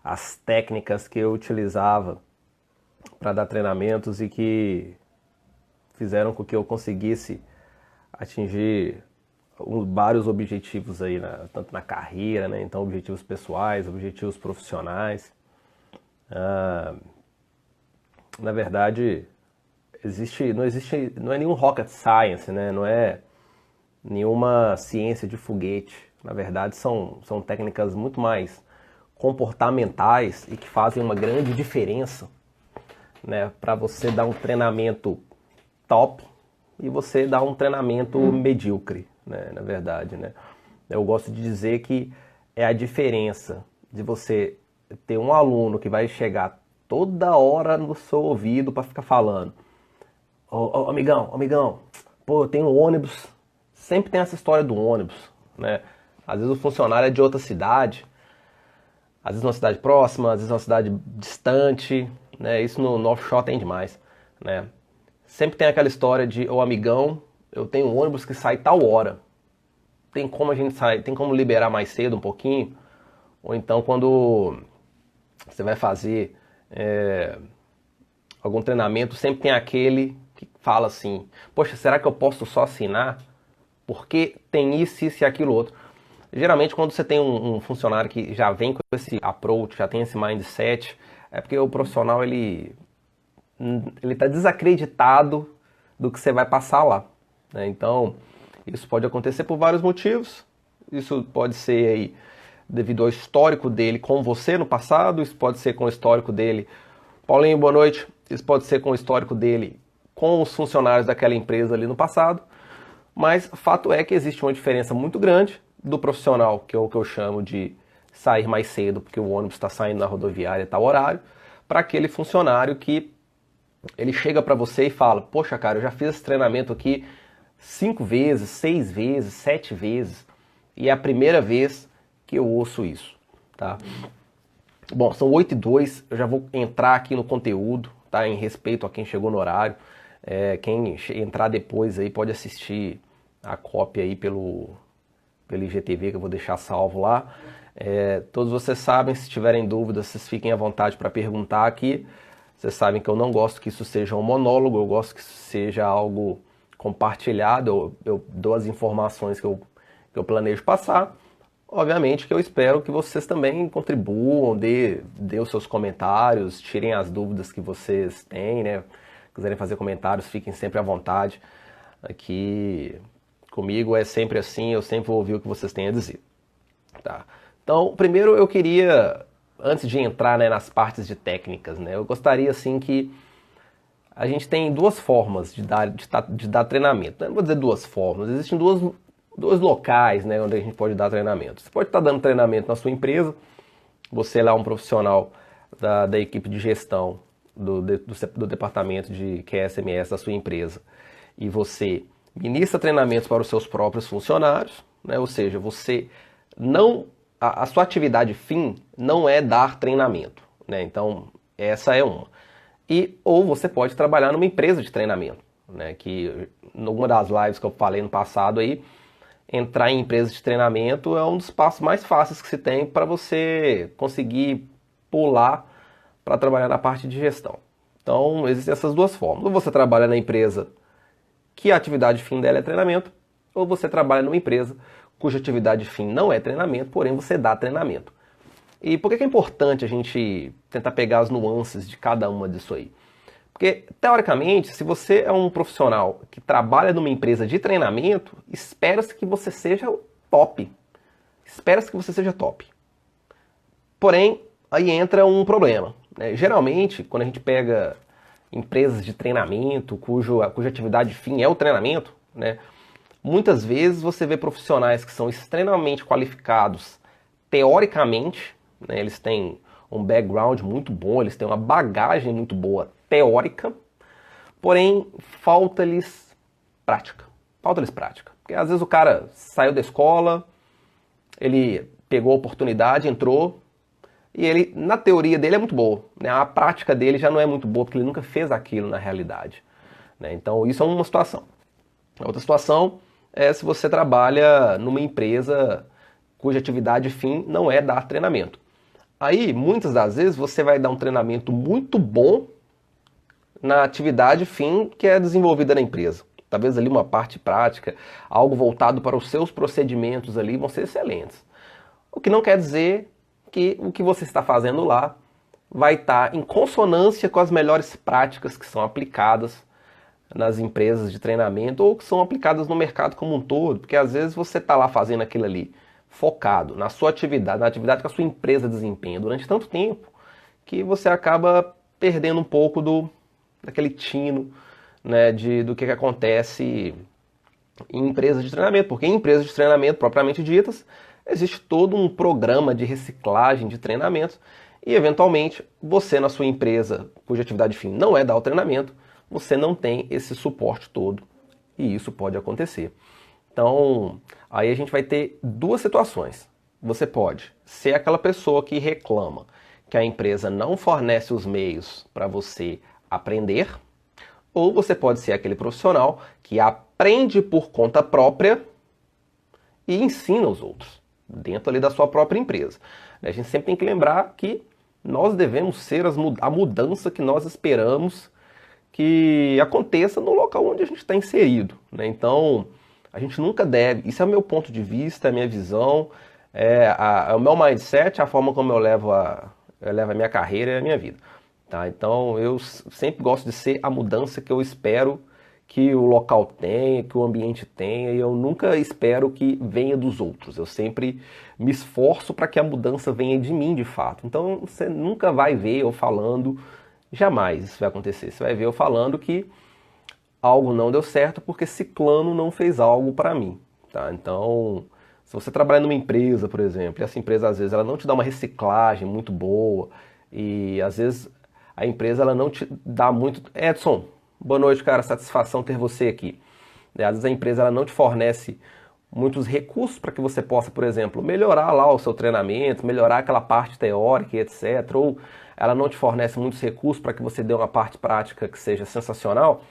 as técnicas que eu utilizava para dar treinamentos e que fizeram com que eu conseguisse atingir vários objetivos aí, tanto na carreira, né? Então, objetivos pessoais, objetivos profissionais. Na verdade, não é nenhum rocket science, né? Não é nenhuma ciência de foguete. Na verdade, são técnicas muito mais comportamentais e que fazem uma grande diferença, né, para você dar um treinamento top e você dar um treinamento medíocre, né, na verdade, né? Eu gosto de dizer que é a diferença de você ter um aluno que vai chegar toda hora no seu ouvido para ficar falando: ô, amigão, pô, eu tenho um ônibus. Sempre tem essa história do ônibus, né? Às vezes o funcionário é de outra cidade, às vezes uma cidade próxima, às vezes uma cidade distante, né? Isso no offshore tem demais, né? Sempre tem aquela história de: ô amigão, eu tenho um ônibus que sai tal hora. Tem como a gente sair, tem como liberar mais cedo um pouquinho? Ou então quando você vai fazer algum treinamento, sempre tem aquele que fala assim: poxa, será que eu posso só assinar? Porque tem isso e aquilo outro. Geralmente quando você tem um funcionário que já vem com esse approach, já tem esse mindset, é porque o profissional ele está desacreditado do que você vai passar lá, né? Então, isso pode acontecer por vários motivos. Isso pode ser aí devido ao histórico dele com você no passado, isso pode ser com o histórico dele: Paulinho, boa noite. Isso pode ser com o histórico dele com os funcionários daquela empresa ali no passado. Mas fato é que existe uma diferença muito grande do profissional, que é o que eu chamo de sair mais cedo, porque o ônibus está saindo na rodoviária a tal horário, para aquele funcionário que ele chega para você e fala: poxa, cara, eu já fiz esse treinamento aqui 5 vezes, 6 vezes, 7 vezes, e é a primeira vez que eu ouço isso, tá? Bom, são 8h02, eu já vou entrar aqui no conteúdo, tá? Em respeito a quem chegou no horário. Quem entrar depois aí pode assistir a cópia aí pelo IGTV, que eu vou deixar salvo lá. Todos vocês sabem, se tiverem dúvidas, vocês fiquem à vontade para perguntar aqui. Vocês sabem que eu não gosto que isso seja um monólogo, eu gosto que isso seja algo compartilhado. Eu dou as informações que eu planejo passar. Obviamente que eu espero que vocês também contribuam, dê os seus comentários, tirem as dúvidas que vocês têm, né? Quiserem fazer comentários, fiquem sempre à vontade. Aqui comigo é sempre assim, eu sempre vou ouvir o que vocês têm a dizer. Tá? Então, primeiro eu queria, antes de entrar, né, nas partes de técnicas, né, eu gostaria assim que a gente tem duas formas de dar treinamento. Eu não vou dizer duas formas, existem dois locais, né, onde a gente pode dar treinamento. Você pode estar dando treinamento na sua empresa, você lá é um profissional da equipe de gestão do departamento de QSMS da sua empresa, e você ministra treinamentos para os seus próprios funcionários, né? Ou seja, você não, a sua atividade fim não é dar treinamento, né? Então essa é uma. Ou você pode trabalhar numa empresa de treinamento, né? Que numa das lives que eu falei no passado aí, entrar em empresas de treinamento é um dos passos mais fáceis que se tem para você conseguir pular para trabalhar na parte de gestão. Então, existem essas duas formas. Ou você trabalha na empresa que a atividade fim dela é treinamento, ou você trabalha numa empresa cuja atividade fim não é treinamento, porém você dá treinamento. E por que é importante a gente tentar pegar as nuances de cada uma disso aí? Porque, teoricamente, se você é um profissional que trabalha numa empresa de treinamento, espera-se que você seja top. Espera-se que você seja top. Porém, aí entra um problema, né? Geralmente, quando a gente pega empresas de treinamento, cuja atividade fim é o treinamento, né? Muitas vezes você vê profissionais que são extremamente qualificados teoricamente, né? Eles têm um background muito bom, eles têm uma bagagem muito boa teórica, porém falta-lhes prática. Falta-lhes prática. Porque às vezes o cara saiu da escola, ele pegou a oportunidade, entrou, e ele, na teoria dele é muito boa, né? A prática dele já não é muito boa, porque ele nunca fez aquilo na realidade, né? Então isso é uma situação. A outra situação é se você trabalha numa empresa cuja atividade fim não é dar treinamento. Aí, muitas das vezes, você vai dar um treinamento muito bom na atividade fim que é desenvolvida na empresa. Talvez ali uma parte prática, algo voltado para os seus procedimentos ali vão ser excelentes. O que não quer dizer que o que você está fazendo lá vai estar em consonância com as melhores práticas que são aplicadas nas empresas de treinamento ou que são aplicadas no mercado como um todo, porque às vezes você está lá fazendo aquilo ali focado na sua atividade, na atividade que a sua empresa desempenha durante tanto tempo, que você acaba perdendo um pouco daquele tino, né, do que acontece em empresas de treinamento, porque em empresas de treinamento propriamente ditas, existe todo um programa de reciclagem de treinamentos e, eventualmente, você na sua empresa, cuja atividade fim não é dar o treinamento, você não tem esse suporte todo e isso pode acontecer. Então, aí a gente vai ter duas situações. Você pode ser aquela pessoa que reclama que a empresa não fornece os meios para você aprender, ou você pode ser aquele profissional que aprende por conta própria e ensina os outros, dentro ali da sua própria empresa. A gente sempre tem que lembrar que nós devemos ser a mudança que nós esperamos que aconteça no local onde a gente está inserido, né? Então, a gente nunca deve, isso é o meu ponto de vista, é a minha visão, é o meu mindset, a forma como eu levo a minha carreira e a minha vida. Tá? Então, eu sempre gosto de ser a mudança que eu espero que o local tenha, que o ambiente tenha, e eu nunca espero que venha dos outros. Eu sempre me esforço para que a mudança venha de mim, de fato. Então, você nunca vai ver eu falando, jamais isso vai acontecer. Você vai ver eu falando que algo não deu certo porque ciclano não fez algo para mim. Tá? Então, se você trabalha numa empresa, por exemplo, e essa empresa às vezes ela não te dá uma reciclagem muito boa, e às vezes a empresa ela não te dá muito... Edson, boa noite, cara, satisfação ter você aqui. Às vezes a empresa ela não te fornece muitos recursos para que você possa, por exemplo, melhorar lá o seu treinamento, melhorar aquela parte teórica e etc. Ou ela não te fornece muitos recursos para que você dê uma parte prática que seja sensacional.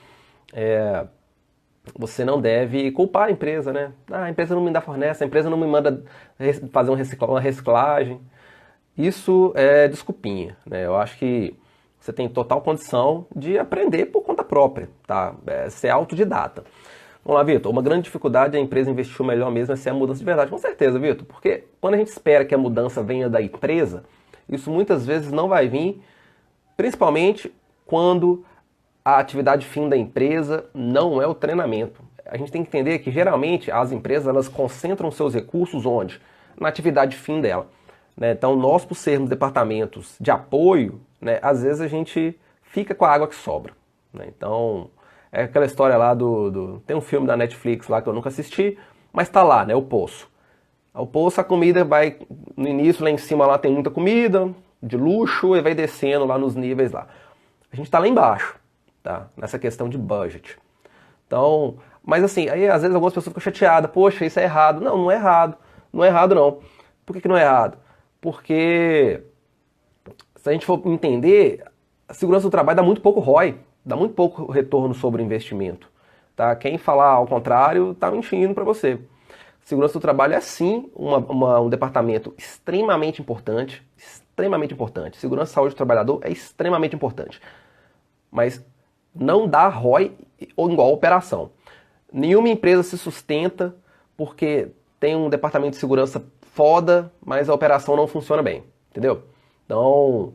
Você não deve culpar a empresa, né? Ah, a empresa não me dá fornece, a empresa não me manda fazer uma reciclagem. Isso é desculpinha, né? Eu acho que você tem total condição de aprender por conta própria, tá? Ser autodidata. Vamos lá, Vitor. Uma grande dificuldade é a empresa investir o melhor mesmo é ser a mudança de verdade. Com certeza, Vitor, porque quando a gente espera que a mudança venha da empresa, isso muitas vezes não vai vir, principalmente quando a atividade fim da empresa não é o treinamento. A gente tem que entender que geralmente as empresas elas concentram seus recursos onde? Na atividade fim dela. Né? Então nós, por sermos departamentos de apoio, né, às vezes a gente fica com a água que sobra. Né? Então é aquela história lá tem um filme da Netflix lá que eu nunca assisti, mas tá lá, né, o Poço. O Poço, a comida vai, no início lá em cima lá tem muita comida, de luxo, e vai descendo lá nos níveis lá. A gente tá lá embaixo. Tá? Nessa questão de budget. Então, mas assim, aí às vezes algumas pessoas ficam chateadas, poxa, isso é errado. Não, não é errado. Não é errado não. Por que não é errado? Porque se a gente for entender, a segurança do trabalho dá muito pouco ROI, dá muito pouco retorno sobre o investimento. Tá? Quem falar ao contrário está mentindo para você. Segurança do trabalho é sim um departamento extremamente importante, extremamente importante. Segurança e saúde do trabalhador é extremamente importante. Mas não dá ROI ou igual operação. Nenhuma empresa se sustenta porque tem um departamento de segurança foda, mas a operação não funciona bem, entendeu? Então,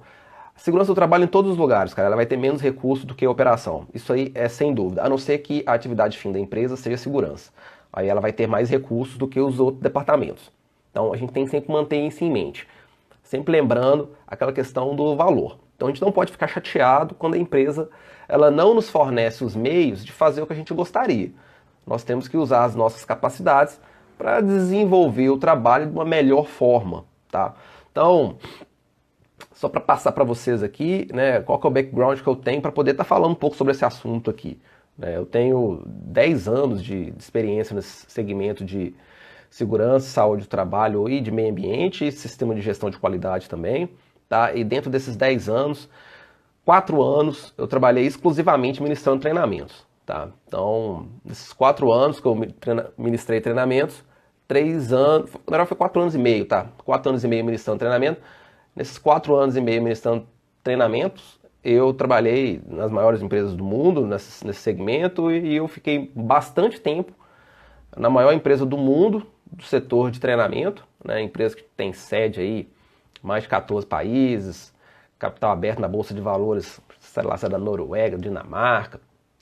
a segurança do trabalho em todos os lugares, cara, ela vai ter menos recurso do que a operação. Isso aí é sem dúvida, a não ser que a atividade fim da empresa seja segurança. Aí ela vai ter mais recursos do que os outros departamentos. Então, a gente tem que sempre manter isso em mente. Sempre lembrando aquela questão do valor. Então, a gente não pode ficar chateado quando a empresa ela não nos fornece os meios de fazer o que a gente gostaria. Nós temos que usar as nossas capacidades para desenvolver o trabalho de uma melhor forma, tá? Então, só para passar para vocês aqui, né, qual que é o background que eu tenho para poder estar falando um pouco sobre esse assunto aqui. Eu tenho 10 anos de experiência nesse segmento de segurança, saúde do trabalho e de meio ambiente e sistema de gestão de qualidade também, tá? E dentro desses 10 anos, 4 anos eu trabalhei exclusivamente ministrando treinamentos, tá? Então, nesses 4 anos que eu ministrei treinamentos, 3 anos, na verdade foi 4 anos e meio, tá? 4 anos e meio ministrando treinamento. Nesses 4 anos e meio ministrando treinamentos, eu trabalhei nas maiores empresas do mundo, nesse segmento, e eu fiquei bastante tempo na maior empresa do mundo, do setor de treinamento, né? Empresa que tem sede aí em mais de 14 países, capital aberto na Bolsa de Valores, sei lá, se é da Noruega, Dinamarca.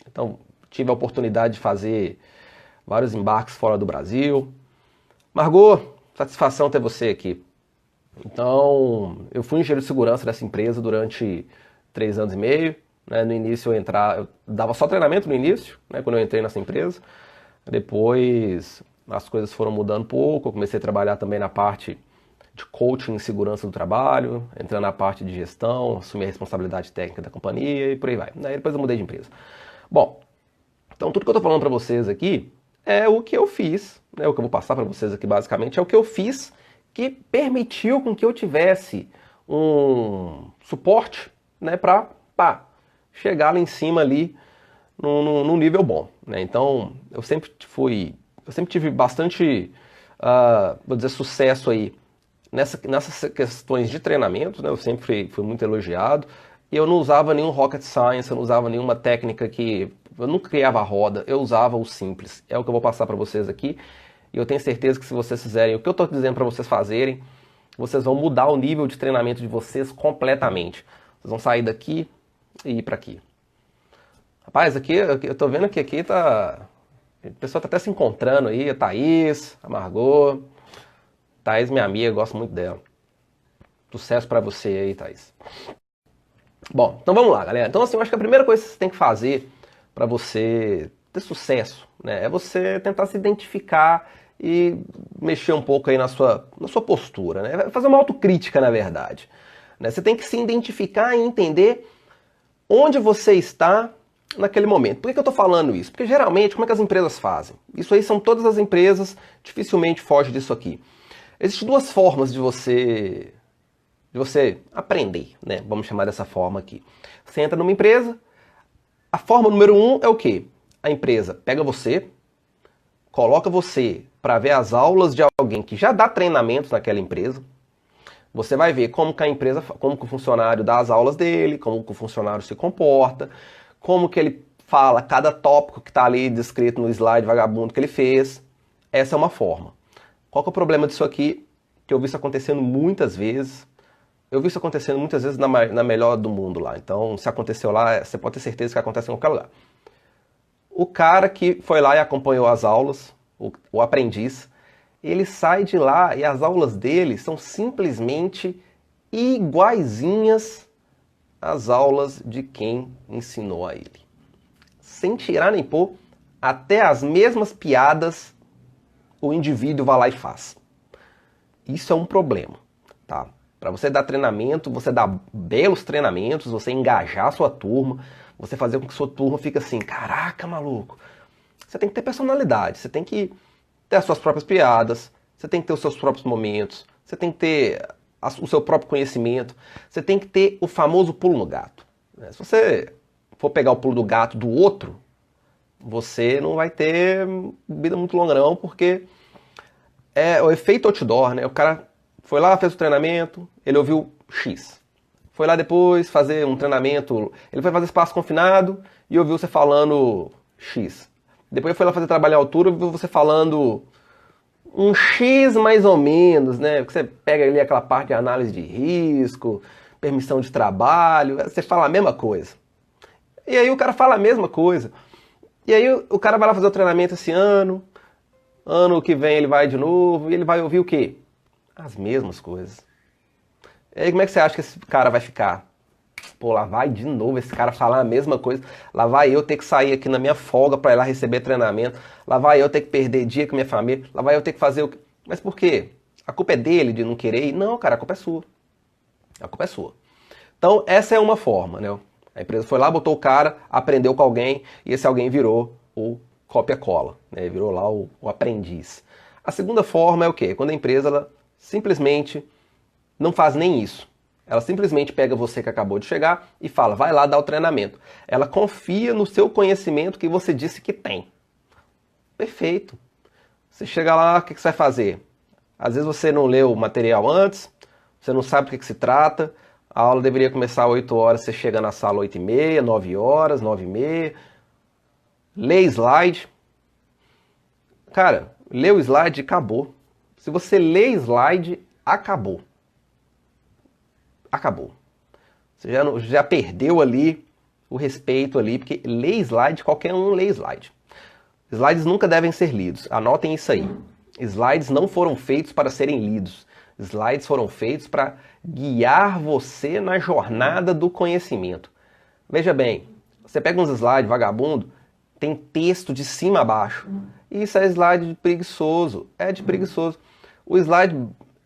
Então, tive a oportunidade de fazer vários embarques fora do Brasil. Margot, satisfação ter você aqui. Então, eu fui engenheiro de segurança dessa empresa durante 3 anos e meio. Né? No início eu dava só treinamento no início, né? Quando eu entrei nessa empresa. Depois as coisas foram mudando um pouco, eu comecei a trabalhar também na parte de coaching em segurança do trabalho, entrando na parte de gestão, assumi a responsabilidade técnica da companhia e por aí vai. Aí depois eu mudei de empresa. Bom, então tudo que eu estou falando para vocês aqui é o que eu fiz, né? O que eu vou passar para vocês aqui basicamente é o que eu fiz que permitiu com que eu tivesse um suporte, né, para chegar lá em cima ali num nível bom, né? Então eu sempre tive bastante, vou dizer, sucesso aí nessas questões de treinamento, né? Eu sempre fui muito elogiado e eu não usava nenhum rocket science, eu não usava nenhuma técnica que eu não criava roda, eu usava o simples. É o que eu vou passar para vocês aqui e eu tenho certeza que se vocês fizerem o que eu estou dizendo para vocês fazerem, vocês vão mudar o nível de treinamento de vocês completamente. Vocês vão sair daqui e ir para aqui. Rapaz, aqui eu tô vendo que aqui tá. A pessoa tá até se encontrando aí, a Thaís, a Margot. Thaís, minha amiga, gosto muito dela. Sucesso pra você aí, Thaís. Bom, então vamos lá, galera. Então, assim, eu acho que a primeira coisa que você tem que fazer pra você ter sucesso, né, é você tentar se identificar e mexer um pouco aí na sua postura, né? Fazer uma autocrítica, na verdade. Né? Você tem que se identificar e entender onde você está naquele momento. Por que eu estou falando isso? Porque geralmente, como é que as empresas fazem? Isso aí são todas as empresas, dificilmente foge disso aqui. Existem 2 formas de você aprender, né? Vamos chamar dessa forma aqui. Você entra numa empresa, a forma número 1 é o quê? A empresa pega você, coloca você para ver as aulas de alguém que já dá treinamentos naquela empresa. Você vai ver como que a empresa, como que o funcionário dá as aulas dele, como que o funcionário se comporta, como que ele fala cada tópico que está ali descrito no slide vagabundo que ele fez. Essa é uma forma. Qual que é o problema disso aqui? Que eu vi isso acontecendo muitas vezes. Eu vi isso acontecendo muitas vezes na melhor do mundo lá. Então, se aconteceu lá, você pode ter certeza que acontece em qualquer lugar. O cara que foi lá e acompanhou as aulas, o aprendiz, ele sai de lá e as aulas dele são simplesmente iguaizinhas às aulas de quem ensinou a ele. Sem tirar nem pôr, até as mesmas piadas o indivíduo vai lá e faz. Isso é um problema, tá? Para você dar treinamento, você dar belos treinamentos, você engajar a sua turma, você fazer com que sua turma fique assim, caraca, maluco. Você tem que ter personalidade, você tem que ter as suas próprias piadas, você tem que ter os seus próprios momentos, você tem que ter o seu próprio conhecimento, você tem que ter o famoso pulo no gato. Se você for pegar o pulo do gato do outro, você não vai ter vida muito longa não, porque é o efeito outdoor, né? O cara foi lá, fez o treinamento, ele ouviu X. Foi lá depois fazer um treinamento, ele foi fazer espaço confinado e ouviu você falando X. Depois foi lá fazer trabalho à altura e ouviu você falando um X mais ou menos, né? Porque você pega ali aquela parte de análise de risco, permissão de trabalho, você fala a mesma coisa. E aí o cara fala a mesma coisa. E aí o cara vai lá fazer o treinamento esse ano que vem ele vai de novo, e ele vai ouvir o quê? As mesmas coisas. E aí como é que você acha que esse cara vai ficar? Pô, lá vai de novo esse cara falar a mesma coisa, lá vai eu ter que sair aqui na minha folga para ir lá receber treinamento, lá vai eu ter que perder dia com minha família, lá vai eu ter que fazer o... Mas por quê? A culpa é dele de não querer ir? Não, cara, a culpa é sua. A culpa é sua. Então, essa é uma forma, né? A empresa foi lá, botou o cara, aprendeu com alguém, e esse alguém virou o cópia-cola, né? Virou lá o aprendiz. A segunda forma é o quê? Quando a empresa ela simplesmente não faz nem isso. Ela simplesmente pega você que acabou de chegar e fala, vai lá dar o treinamento. Ela confia no seu conhecimento que você disse que tem. Perfeito. Você chega lá, o que você vai fazer? Às vezes você não leu o material antes, você não sabe do que se trata, a aula deveria começar às 8 horas, você chega na sala às 8h30, 9 horas, 9h30, lê slide. Cara, lê o slide e acabou. Se você lê slide, acabou. Acabou. Você já perdeu ali o respeito ali, porque ler slide, qualquer um lê slide. Slides nunca devem ser lidos, anotem isso aí. Slides não foram feitos para serem lidos. Slides foram feitos para guiar você na jornada do conhecimento. Veja bem, você pega uns slides vagabundo, tem texto de cima a baixo. Isso é slide de preguiçoso, é de preguiçoso. O slide,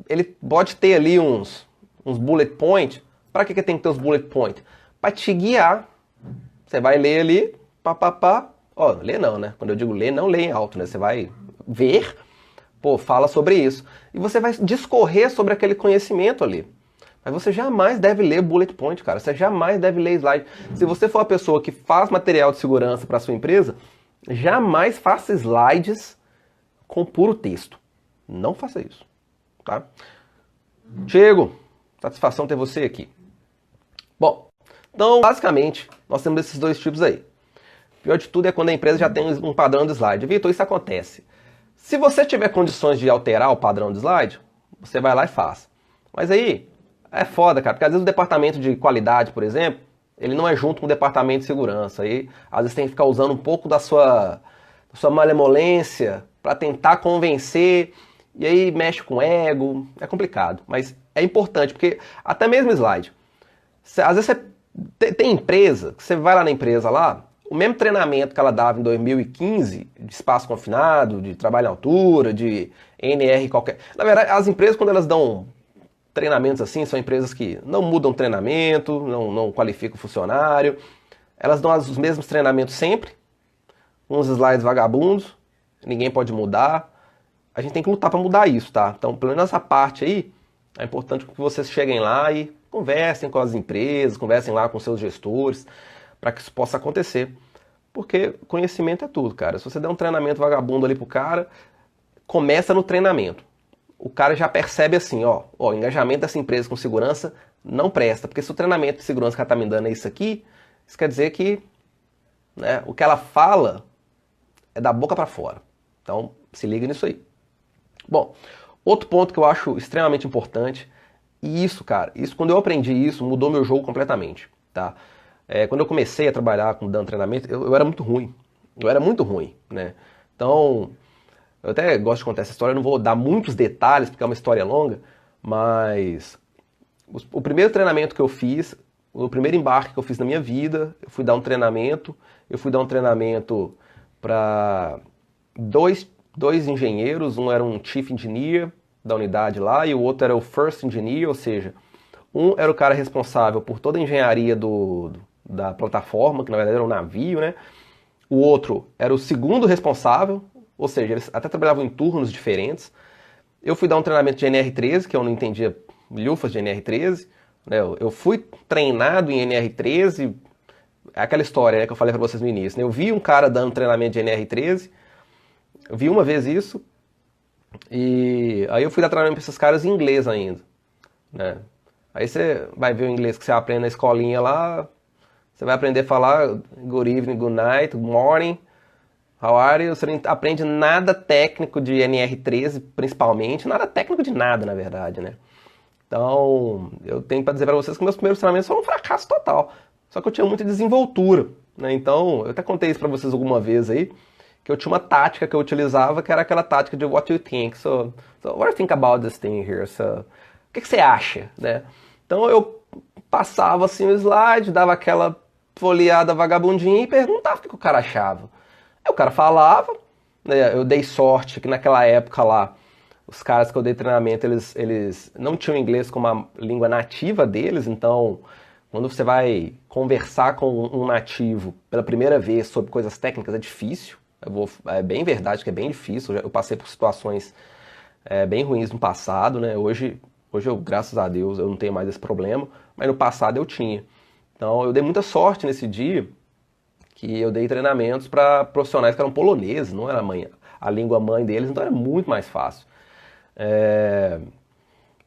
ele pode ter ali uns bullet points. Para que tem que ter os bullet points? Para te guiar. Você vai ler ali, papapá. Ó, ler não, né? Quando eu digo ler, não lê em alto, né? Você vai ver, pô, fala sobre isso. E você vai discorrer sobre aquele conhecimento ali. Mas você jamais deve ler bullet point, cara. Você jamais deve ler slide. Se você for uma pessoa que faz material de segurança para sua empresa, jamais faça slides com puro texto. Não faça isso, tá? Diego, satisfação ter você aqui. Bom, então, basicamente, nós temos esses dois tipos aí. O pior de tudo é quando a empresa já tem um padrão de slide. Vitor, isso acontece. Se você tiver condições de alterar o padrão de slide, você vai lá e faz. Mas aí, é foda, cara, porque às vezes o departamento de qualidade, por exemplo, ele não é junto com o departamento de segurança. Aí, às vezes tem que ficar usando um pouco da sua malemolência para tentar convencer, e aí mexe com ego, é complicado. Mas é importante, porque até mesmo slide. Às vezes você tem empresa, que você vai lá na empresa lá, o mesmo treinamento que ela dava em 2015, de espaço confinado, de trabalho em altura, de NR qualquer... Na verdade, as empresas, quando elas dão treinamentos assim, são empresas que não mudam treinamento, não qualificam o funcionário, elas dão os mesmos treinamentos sempre, uns slides vagabundos, ninguém pode mudar. A gente tem que lutar para mudar isso, tá? Então, pelo menos essa parte aí, é importante que vocês cheguem lá e conversem com as empresas, conversem lá com seus gestores, para que isso possa acontecer. Porque conhecimento é tudo, cara. Se você der um treinamento vagabundo ali pro cara, começa no treinamento. O cara já percebe assim, ó, o engajamento dessa empresa com segurança não presta. Porque se o treinamento de segurança que ela tá me dando é isso aqui, isso quer dizer que, né, o que ela fala é da boca para fora. Então, se liga nisso aí. Bom, outro ponto que eu acho extremamente importante, e isso, cara, quando eu aprendi isso, mudou meu jogo completamente, tá? Quando eu comecei a trabalhar dando treinamento, eu era muito ruim. Eu era muito ruim, né? Então, eu até gosto de contar essa história, eu não vou dar muitos detalhes, porque é uma história longa, mas o primeiro treinamento que eu fiz, o primeiro embarque que eu fiz na minha vida, eu fui dar um treinamento para dois engenheiros, um era um Chief Engineer da unidade lá, e o outro era o First Engineer, ou seja, um era o cara responsável por toda a engenharia da plataforma, que na verdade era um navio, né? O outro era o segundo responsável, ou seja, eles até trabalhavam em turnos diferentes. Eu fui dar um treinamento de NR13, que eu não entendia lufas de NR13, né? Eu fui treinado em NR13, é aquela história, né, que eu falei para vocês no início, né? Eu vi um cara dando treinamento de NR13, eu vi uma vez isso, e aí eu fui dar treinamento para esses caras em inglês ainda, né? Aí você vai ver o inglês que você aprende na escolinha lá, você vai aprender a falar good evening, good night, good morning, how are you? Você não aprende nada técnico de NR13, principalmente, nada técnico de nada, na verdade, né? Então, eu tenho para dizer para vocês que meus primeiros treinamentos foram um fracasso total. Só que eu tinha muita desenvoltura, né? Então, eu até contei isso para vocês alguma vez aí, que eu tinha uma tática que eu utilizava, que era aquela tática de what you think. So what do you think about this thing here? So, o que você acha, né? Então, eu passava assim o slide, dava aquela folheada vagabundinha e perguntava o que o cara achava. Aí o cara falava, né? Eu dei sorte que naquela época lá, os caras que eu dei treinamento, eles não tinham inglês como a língua nativa deles, então quando você vai conversar com um nativo pela primeira vez sobre coisas técnicas é difícil. É bem verdade que é bem difícil. Eu passei por situações bem ruins no passado, né? Hoje eu, graças a Deus, eu não tenho mais esse problema, mas no passado eu tinha. Então eu dei muita sorte nesse dia, que eu dei treinamentos para profissionais que eram poloneses, não era a língua mãe deles, então era muito mais fácil.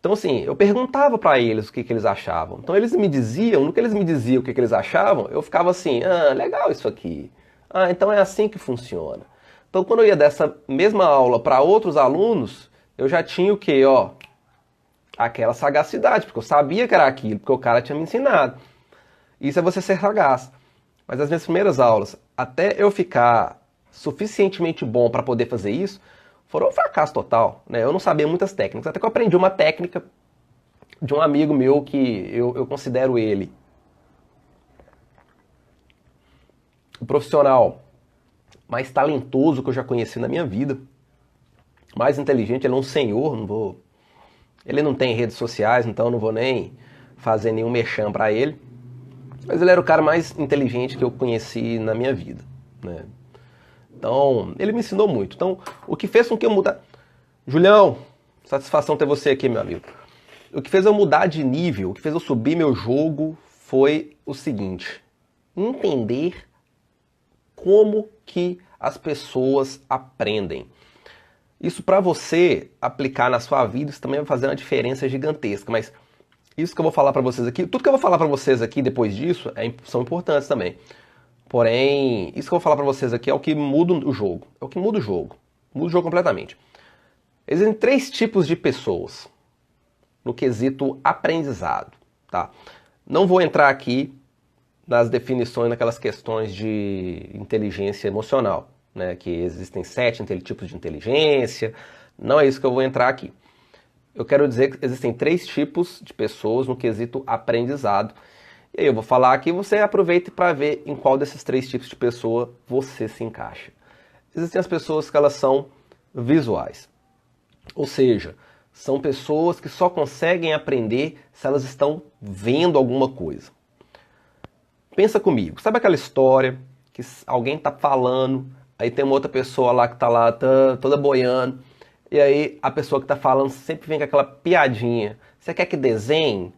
Então, assim, eu perguntava para eles o que eles achavam. Então, eles me diziam, no que eles me diziam o que eles achavam, eu ficava assim, legal isso aqui. Então é assim que funciona. Então, quando eu ia dessa mesma aula para outros alunos, eu já tinha o quê, aquela sagacidade, porque eu sabia que era aquilo, porque o cara tinha me ensinado. Isso é você ser sagaz. Mas as minhas primeiras aulas, até eu ficar suficientemente bom para poder fazer isso, foram um fracasso total, né? Eu não sabia muitas técnicas, até que eu aprendi uma técnica de um amigo meu que eu considero ele o profissional mais talentoso que eu já conheci na minha vida, mais inteligente. Ele é um senhor, ele não tem redes sociais, então eu não vou nem fazer nenhum merchan para ele, mas ele era o cara mais inteligente que eu conheci na minha vida, né? Então, ele me ensinou muito. Então, o que fez com que eu mudasse... Julião, satisfação ter você aqui, meu amigo. O que fez eu mudar de nível, o que fez eu subir meu jogo foi o seguinte: entender como que as pessoas aprendem. Isso para você aplicar na sua vida, isso também vai fazer uma diferença gigantesca, mas isso que eu vou falar para vocês aqui, tudo que eu vou falar para vocês aqui depois disso são importantes também. Porém, isso que eu vou falar pra vocês aqui é o que muda o jogo. É o que muda o jogo. Muda o jogo completamente. Existem 3 tipos de pessoas no quesito aprendizado, tá? Não vou entrar aqui nas definições, naquelas questões de inteligência emocional, né? Que existem 7 tipos de inteligência. Não é isso que eu vou entrar aqui. Eu quero dizer que existem 3 tipos de pessoas no quesito aprendizado. E aí eu vou falar aqui, você aproveita para ver em qual desses 3 tipos de pessoa você se encaixa. Existem as pessoas que elas são visuais. Ou seja, são pessoas que só conseguem aprender se elas estão vendo alguma coisa. Pensa comigo, sabe aquela história que alguém está falando, aí tem uma outra pessoa lá que está lá toda boiando, e aí a pessoa que está falando sempre vem com aquela piadinha. Você quer que desenhe?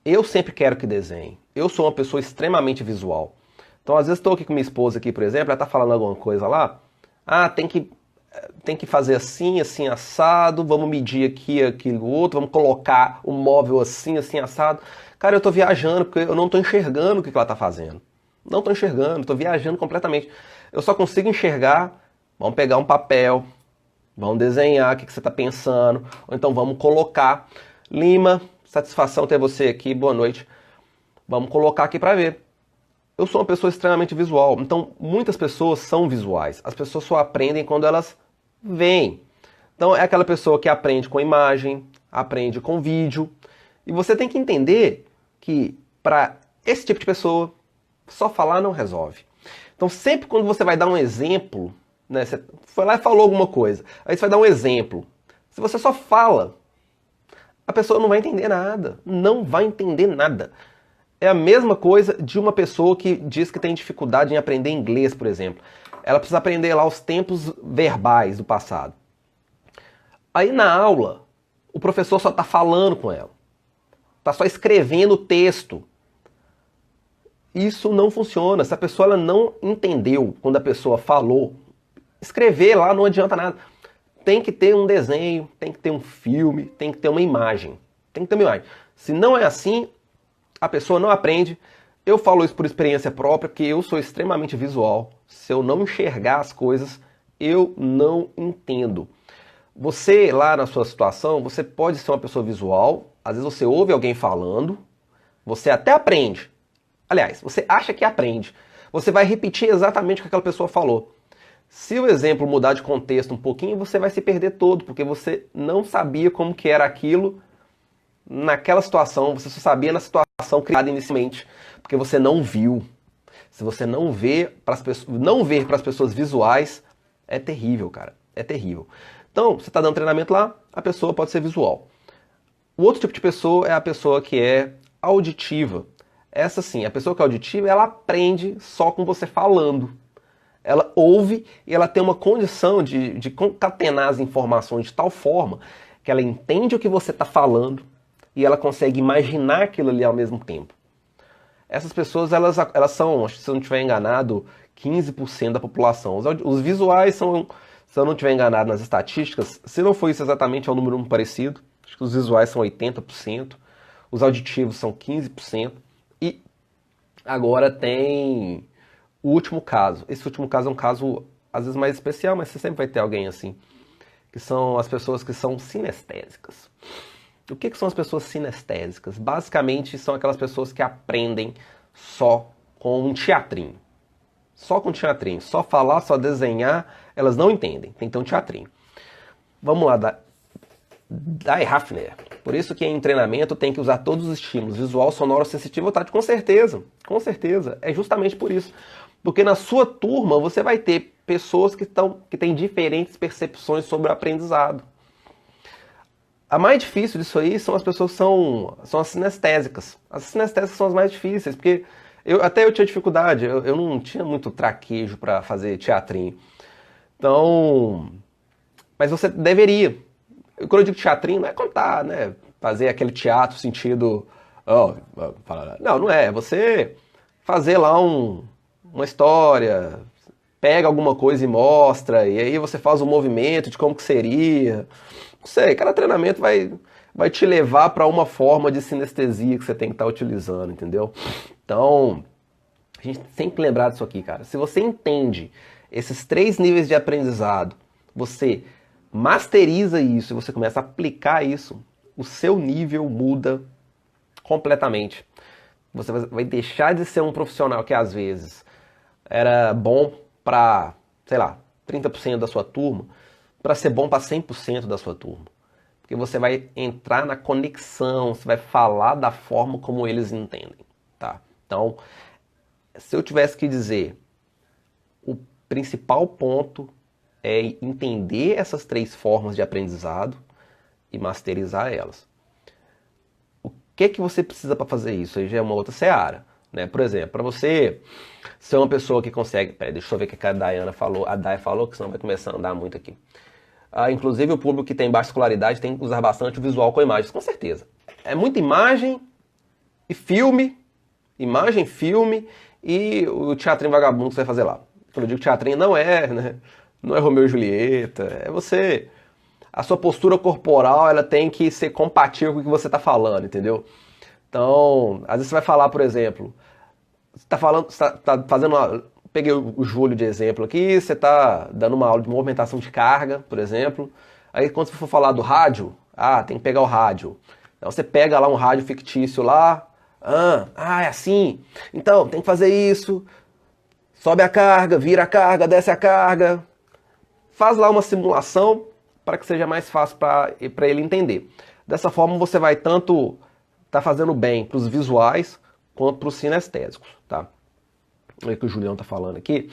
Eu sempre quero que desenhe. Eu sou uma pessoa extremamente visual. Então, às vezes, estou aqui com minha esposa, aqui, por exemplo, ela está falando alguma coisa lá. Tem que fazer assim, assim, assado, vamos medir aqui, aquilo, outro, vamos colocar o móvel assim, assim, assado. Cara, eu estou viajando, porque eu não estou enxergando o que ela está fazendo. Não estou enxergando, estou viajando completamente. Eu só consigo enxergar, vamos pegar um papel, vamos desenhar o que você está pensando, ou então vamos colocar. Lima, satisfação ter você aqui, boa noite. Vamos colocar aqui para ver. Eu sou uma pessoa extremamente visual, então muitas pessoas são visuais. As pessoas só aprendem quando elas veem. Então é aquela pessoa que aprende com imagem, aprende com vídeo. E você tem que entender que para esse tipo de pessoa, só falar não resolve. Então sempre quando você vai dar um exemplo, né, você foi lá e falou alguma coisa, aí você vai dar um exemplo. Se você só fala, a pessoa não vai entender nada. Não vai entender nada. É a mesma coisa de uma pessoa que diz que tem dificuldade em aprender inglês, por exemplo. Ela precisa aprender lá os tempos verbais do passado. Aí na aula, o professor só está falando com ela. Está só escrevendo o texto. Isso não funciona. Se a pessoa ela não entendeu quando a pessoa falou, escrever lá não adianta nada. Tem que ter um desenho, tem que ter um filme, tem que ter uma imagem. Tem que ter uma imagem. Se não é assim, a pessoa não aprende. Eu falo isso por experiência própria, porque eu sou extremamente visual. Se eu não enxergar as coisas, eu não entendo. Você, lá na sua situação, você pode ser uma pessoa visual. Às vezes você ouve alguém falando, você até aprende. Aliás, você acha que aprende. Você vai repetir exatamente o que aquela pessoa falou. Se o exemplo mudar de contexto um pouquinho, você vai se perder todo, porque você não sabia como que era aquilo naquela situação, você só sabia na situação criada inicialmente, porque você não viu. Se você não vê para as pessoas, não ver para as pessoas visuais, é terrível, cara. É terrível. Então, você está dando treinamento lá, a pessoa pode ser visual. O outro tipo de pessoa é a pessoa que é auditiva. Essa sim, a pessoa que é auditiva, ela aprende só com você falando. Ela ouve e ela tem uma condição de concatenar as informações de tal forma que ela entende o que você está falando e ela consegue imaginar aquilo ali ao mesmo tempo. Essas pessoas, elas são, se eu não estiver enganado, 15% da população. Os visuais são, se eu não estiver enganado nas estatísticas, se não for isso exatamente, é um número muito parecido, Acho que os visuais são 80%, os auditivos são 15%, e agora tem o último caso. Esse último caso é um caso, às vezes, mais especial, mas você sempre vai ter alguém assim, que são as pessoas que são sinestésicas. O que são as pessoas sinestésicas? Basicamente, são aquelas pessoas que aprendem só com um teatrinho. Só com teatrinho. Só falar, só desenhar, elas não entendem. Tem que ter um teatrinho. Vamos lá, Dai Hafner. Por isso que em treinamento tem que usar todos os estímulos, visual, sonoro, sensitivo, tátil. Com certeza, com certeza. É justamente por isso. Porque na sua turma você vai ter pessoas que têm diferentes percepções sobre o aprendizado. A mais difícil disso aí são as pessoas que são as sinestésicas. As sinestésicas são as mais difíceis, porque até eu tinha dificuldade, eu não tinha muito traquejo para fazer teatrinho. Então, mas você deveria. Quando eu digo teatrinho, não é contar, né? Fazer aquele teatro sentido... não, não é. É você fazer lá uma história, pega alguma coisa e mostra, e aí você faz um movimento de como que seria. Não sei, cada treinamento vai te levar para uma forma de sinestesia que você tem que estar utilizando, entendeu? Então, a gente tem que lembrar disso aqui, cara. Se você entende esses 3 níveis de aprendizado, você masteriza isso e você começa a aplicar isso, o seu nível muda completamente. Você vai deixar de ser um profissional que às vezes era bom para, sei lá, 30% da sua turma, para ser bom para 100% da sua turma. Porque você vai entrar na conexão, você vai falar da forma como eles entendem, tá? Então, se eu tivesse que dizer, o principal ponto é entender essas 3 formas de aprendizado e masterizar elas. O que você precisa para fazer isso? Aí já é uma outra seara, né? Por exemplo, para você ser uma pessoa que consegue... Peraí, deixa eu ver o que a Dayana falou. A Day falou, que senão vai começar a andar muito aqui. Inclusive o público que tem baixa escolaridade tem que usar bastante o visual com imagens, com certeza. É muita imagem e filme, e o teatrinho vagabundo que você vai fazer lá. Quando eu digo teatrinho, não é, né? Não é Romeu e Julieta, é você... A sua postura corporal, ela tem que ser compatível com o que você está falando, entendeu? Então, às vezes você vai falar, por exemplo, você está falando, tá fazendo uma... Peguei o Júlio de exemplo aqui, você está dando uma aula de movimentação de carga, por exemplo. Aí quando você for falar do rádio, tem que pegar o rádio. Então você pega lá um rádio fictício lá, é assim. Então, tem que fazer isso. Sobe a carga, vira a carga, desce a carga. Faz lá uma simulação para que seja mais fácil para ele entender. Dessa forma você vai tanto estar fazendo bem para os visuais quanto para os sinestésicos, tá? Olha o que o Julião está falando aqui.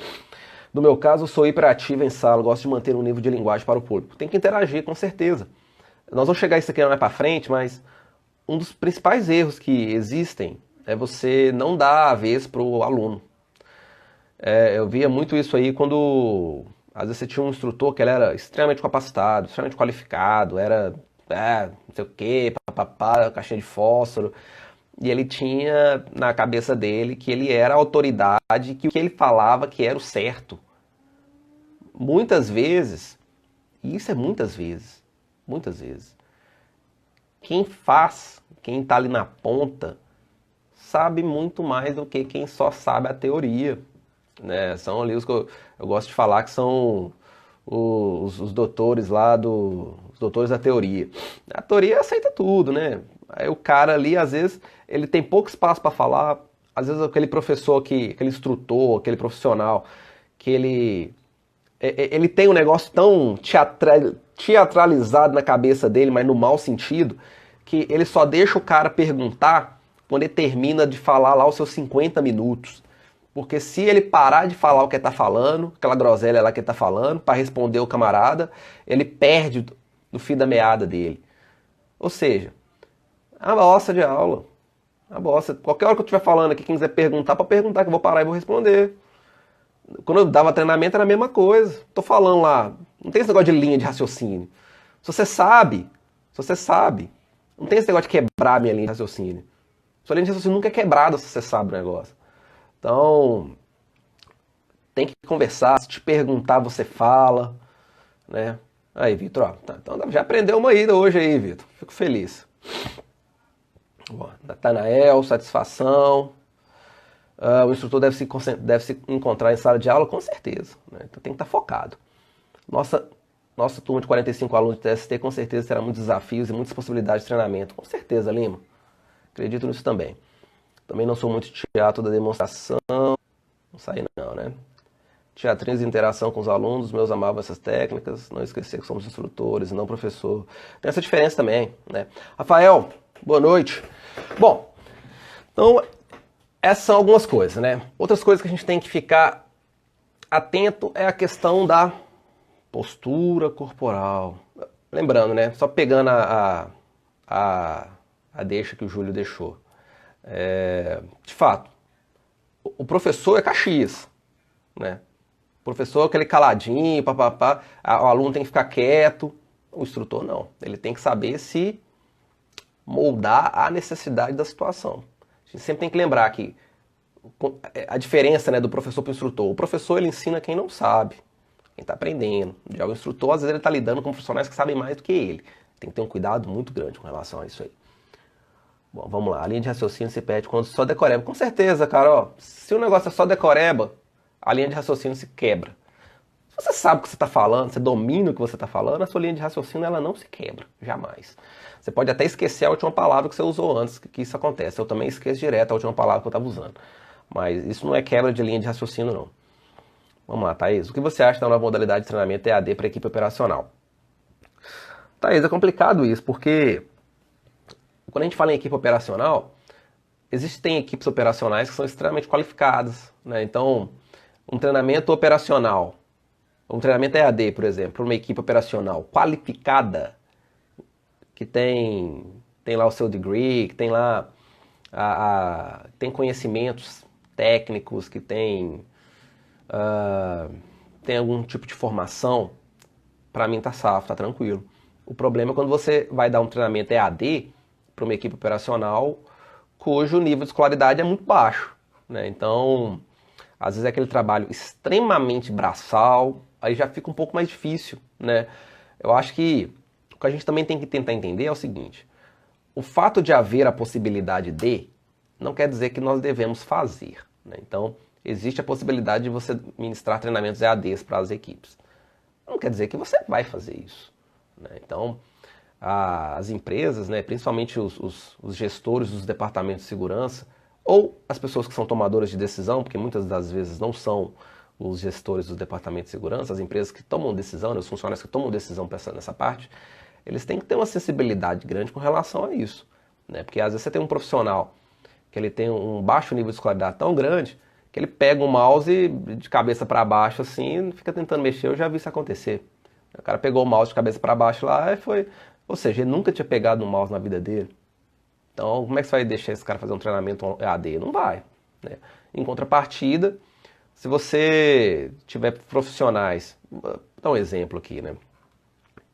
No meu caso, eu sou hiperativo em sala, gosto de manter um nível de linguagem para o público. Tem que interagir, com certeza. Nós vamos chegar a isso aqui mais para frente, mas um dos principais erros que existem é você não dar a vez para o aluno. Eu via muito isso aí quando, às vezes, você tinha um instrutor que ele era extremamente capacitado, extremamente qualificado, era, não sei o quê, papapá, caixinha de fósforo, e ele tinha na cabeça dele que ele era a autoridade, que o que ele falava que era o certo. Muitas vezes, e isso é muitas vezes, quem faz, quem está ali na ponta, sabe muito mais do que quem só sabe a teoria. Né? São ali os que eu gosto de falar que são os doutores lá os doutores da teoria. A teoria aceita tudo, né? Aí o cara ali, às vezes, ele tem pouco espaço para falar. Às vezes aquele professor, aquele instrutor, aquele profissional, que ele tem um negócio tão teatralizado na cabeça dele, mas no mau sentido, que ele só deixa o cara perguntar quando ele termina de falar lá os seus 50 minutos. Porque se ele parar de falar o que ele tá falando, aquela groselha lá que ele tá falando, para responder o camarada, ele perde no fim da meada dele. Ou seja, a bosta de aula. A bosta. Qualquer hora que eu estiver falando aqui, quem quiser perguntar, para perguntar, que eu vou parar e vou responder. Quando eu dava treinamento era a mesma coisa. Tô falando lá, não tem esse negócio de linha de raciocínio. Se você sabe, não tem esse negócio de quebrar a minha linha de raciocínio. Sua linha de raciocínio nunca é quebrada se você sabe o negócio. Então, tem que conversar, se te perguntar você fala, né? Aí, Vitor, ó, então já aprendeu uma ida hoje aí, Vitor. Fico feliz. Natanael, satisfação. O instrutor deve se encontrar em sala de aula, com certeza. Né? Então tem que estar focado. Nossa turma de 45 alunos de TST com certeza terá muitos desafios e muitas possibilidades de treinamento. Com certeza, Lima. Acredito nisso também. Também não sou muito de teatro da demonstração. Não sai não, né? Teatrinhos de interação com os alunos, meus amavam essas técnicas. Não esquecer que somos instrutores e não professor. Tem essa diferença também, né? Rafael, boa noite. Bom, então essas são algumas coisas, né? Outras coisas que a gente tem que ficar atento é a questão da postura corporal. Lembrando, né? Só pegando a deixa que o Júlio deixou. De fato, o professor é Caxias, né? O professor é aquele caladinho, papapá, o aluno tem que ficar quieto. O instrutor não. Ele tem que saber se moldar à necessidade da situação. A gente sempre tem que lembrar que a diferença, né, do professor para o instrutor. O professor ele ensina quem não sabe, quem está aprendendo. Já o instrutor, às vezes, ele está lidando com profissionais que sabem mais do que ele. Tem que ter um cuidado muito grande com relação a isso aí. Bom, vamos lá. A linha de raciocínio se perde quando só decoreba. Com certeza, cara. Ó, se o negócio é só decoreba, a linha de raciocínio se quebra. Se você sabe o que você está falando, você domina o que você está falando, a sua linha de raciocínio ela não se quebra. Jamais. Você pode até esquecer a última palavra que você usou antes que isso acontece. Eu também esqueço direto a última palavra que eu estava usando. Mas isso não é quebra de linha de raciocínio, não. Vamos lá, Thaís. O que você acha da nova modalidade de treinamento EAD para equipe operacional? Thaís, é complicado isso, porque quando a gente fala em equipe operacional, existem equipes operacionais que são extremamente qualificadas, né? Então, um treinamento operacional, um treinamento EAD, por exemplo, para uma equipe operacional qualificada, que tem lá o seu degree, que tem lá tem conhecimentos técnicos, que tem algum tipo de formação, para mim tá safo, tá tranquilo. O problema é quando você vai dar um treinamento EAD para uma equipe operacional cujo nível de escolaridade é muito baixo, né? Então, às vezes é aquele trabalho extremamente braçal, aí já fica um pouco mais difícil, né? Eu acho que o que a gente também tem que tentar entender é o seguinte: o fato de haver a possibilidade de não quer dizer que nós devemos fazer, né? Então, existe a possibilidade de você ministrar treinamentos EADs para as equipes. Não quer dizer que você vai fazer isso, né? Então, as empresas, né, principalmente os gestores dos departamentos de segurança, ou as pessoas que são tomadoras de decisão, porque muitas das vezes não são os gestores dos departamentos de segurança, as empresas que tomam decisão, né, os funcionários que tomam decisão nessa parte, eles têm que ter uma sensibilidade grande com relação a isso, né? Porque às vezes você tem um profissional que ele tem um baixo nível de escolaridade tão grande que ele pega um mouse de cabeça para baixo assim, fica tentando mexer. Eu já vi isso acontecer. O cara pegou o mouse de cabeça para baixo lá e foi... Ou seja, ele nunca tinha pegado um mouse na vida dele. Então, como é que você vai deixar esse cara fazer um treinamento EAD? Não vai, né? Em contrapartida, se você tiver profissionais... Vou dar um exemplo aqui, né?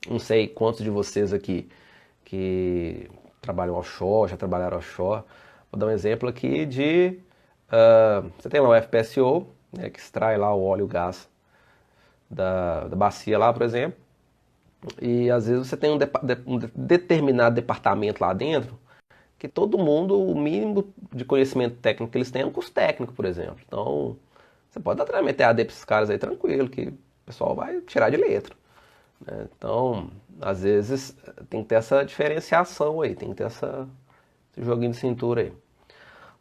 Não sei quantos de vocês aqui que trabalham offshore, já trabalharam offshore. Vou dar um exemplo aqui de... você tem lá um FPSO, né, que extrai lá o óleo e o gás da bacia lá, por exemplo. E às vezes você tem um determinado departamento lá dentro que todo mundo, o mínimo de conhecimento técnico que eles têm é um curso técnico, por exemplo. Então, você pode dar treinamento EAD para esses caras aí tranquilo, que o pessoal vai tirar de letra, né? Então, às vezes tem que ter essa diferenciação aí, tem que ter esse joguinho de cintura aí.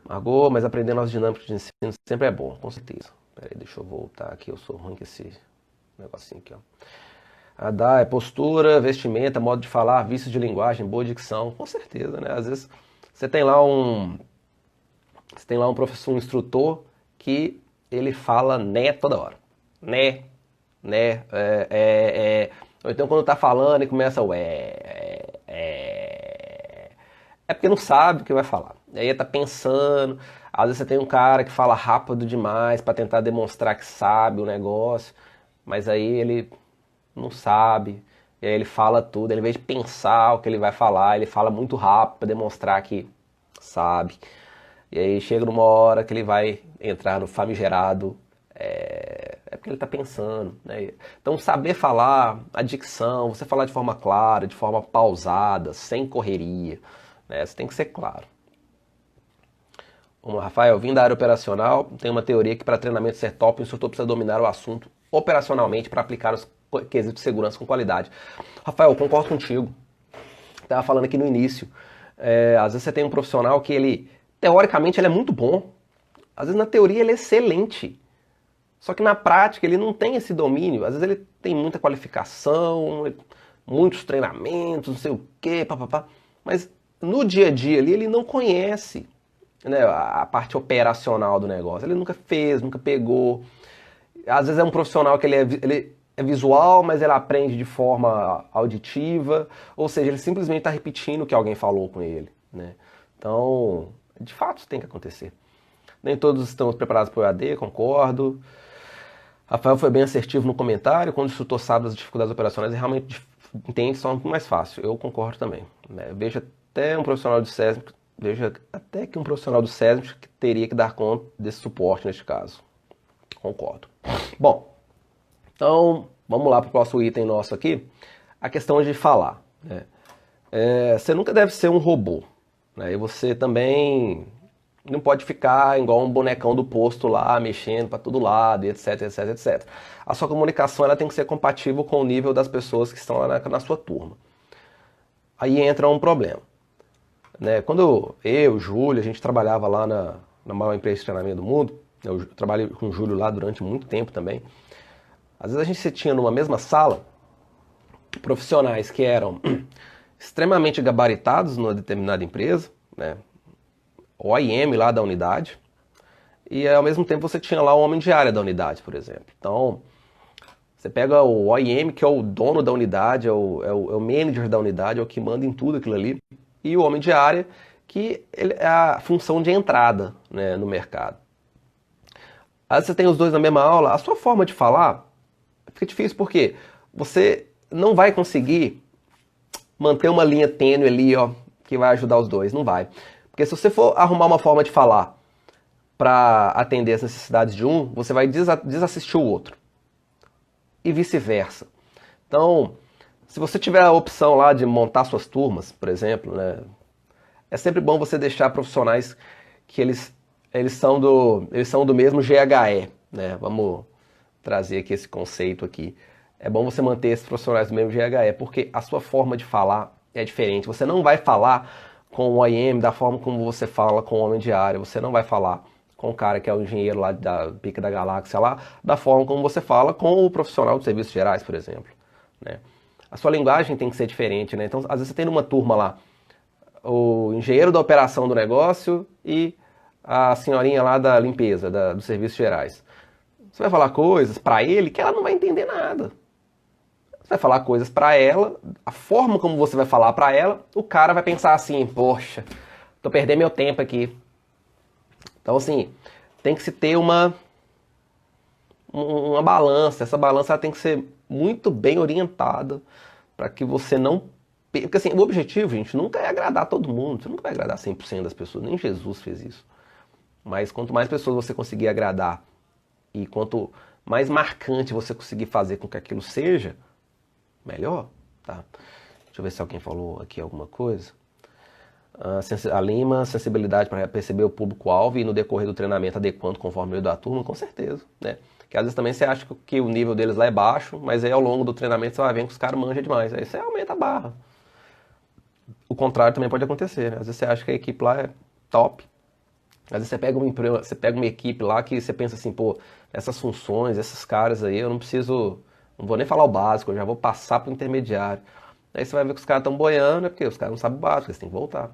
Margot, mas aprender novas dinâmicas de ensino sempre é bom, com certeza. Peraí, deixa eu voltar aqui, eu sou ruim com esse negocinho aqui, ó. É postura, vestimenta, modo de falar, vício de linguagem, boa dicção, com certeza, né? Às vezes você tem lá um professor, um instrutor que ele fala né toda hora, né, ou então quando tá falando e começa o é porque não sabe o que vai falar. Aí tá pensando, às vezes você tem um cara que fala rápido demais para tentar demonstrar que sabe o negócio, mas aí ele não sabe, e aí ele fala tudo, ao invés de pensar o que ele vai falar, ele fala muito rápido para demonstrar que sabe. E aí chega numa hora que ele vai entrar no famigerado, porque que ele está pensando, né? Então, saber falar, a dicção, você falar de forma clara, de forma pausada, sem correria, né? Você tem que ser claro. Vamos lá, Rafael, vim da área operacional, tem uma teoria que para treinamento ser top, o instrutor precisa dominar o assunto operacionalmente para aplicar os quesitos de segurança com qualidade. Rafael, eu concordo contigo. Estava falando aqui no início. Às vezes você tem um profissional que ele, teoricamente, ele é muito bom. Às vezes na teoria ele é excelente. Só que na prática ele não tem esse domínio. Às vezes ele tem muita qualificação, muitos treinamentos, não sei o quê, papapá. Mas no dia a dia ali ele não conhece, né, a parte operacional do negócio. Ele nunca fez, nunca pegou. Às vezes é um profissional que ele é visual, mas ele aprende de forma auditiva, ou seja, ele simplesmente está repetindo o que alguém falou com ele, né? Então, de fato, isso tem que acontecer. Nem todos estamos preparados para o EAD, concordo. Rafael foi bem assertivo no comentário, quando o instrutor sabe das dificuldades operacionais, ele realmente entende, só muito mais fácil. Eu concordo também, né? Vejo até que um profissional do SESMIC que teria que dar conta desse suporte neste caso. Concordo. Bom, então vamos lá para o próximo item nosso aqui, a questão de falar, né? Você nunca deve ser um robô, né? E você também não pode ficar igual um bonecão do posto lá, mexendo para todo lado, etc, etc, etc. A sua comunicação ela tem que ser compatível com o nível das pessoas que estão lá na sua turma. Aí entra um problema, né? Quando eu, Júlio, a gente trabalhava lá na maior empresa de treinamento do mundo, eu trabalhei com o Júlio lá durante muito tempo também. Às vezes a gente tinha numa mesma sala profissionais que eram extremamente gabaritados numa determinada empresa, né? O OIM lá da unidade, e ao mesmo tempo você tinha lá o homem de área da unidade, por exemplo. Então, você pega o OIM, que é o dono da unidade, é o manager da unidade, é o que manda em tudo aquilo ali, e o homem de área, que é a função de entrada, né, no mercado. Às vezes você tem os dois na mesma aula, a sua forma de falar fica difícil porque você não vai conseguir manter uma linha tênue ali, ó, que vai ajudar os dois, não vai. Porque se você for arrumar uma forma de falar para atender as necessidades de um, você vai desassistir o outro. E vice-versa. Então, se você tiver a opção lá de montar suas turmas, por exemplo, né, é sempre bom você deixar profissionais que eles são do mesmo GHE, né? Vamos trazer aqui esse conceito aqui. É bom você manter esses profissionais do mesmo GHE, porque a sua forma de falar é diferente. Você não vai falar com o OIM da forma como você fala com o homem de área. Você não vai falar com o cara que é o engenheiro lá da Pica da Galáxia lá, da forma como você fala com o profissional de serviços gerais, por exemplo, né? A sua linguagem tem que ser diferente, né? Então, às vezes você tem numa turma lá o engenheiro da operação do negócio e a senhorinha lá da limpeza, dos serviços gerais. Você vai falar coisas para ele que ela não vai entender nada. Você vai falar coisas para ela, a forma como você vai falar para ela, o cara vai pensar assim, poxa, tô perdendo meu tempo aqui. Então, assim, tem que se ter uma balança. Essa balança ela tem que ser muito bem orientada para que você não... Porque, assim, o objetivo, gente, nunca é agradar todo mundo. Você nunca vai agradar 100% das pessoas. Nem Jesus fez isso. Mas quanto mais pessoas você conseguir agradar e quanto mais marcante você conseguir fazer com que aquilo seja, melhor, tá? Deixa eu ver se alguém falou aqui alguma coisa. A Lima, sensibilidade para perceber o público-alvo e no decorrer do treinamento adequando conforme o meio da turma, com certeza, né? Que às vezes também você acha que o nível deles lá é baixo, mas aí ao longo do treinamento você vai ver que os caras manjam demais. Aí você aumenta a barra. O contrário também pode acontecer, né? Às vezes você acha que a equipe lá é top. Às vezes você pega uma equipe lá que você pensa assim, pô, essas funções, esses caras aí, eu não vou nem falar o básico, eu já vou passar pro intermediário. Aí você vai ver que os caras estão boiando, é porque os caras não sabem o básico, eles têm que voltar.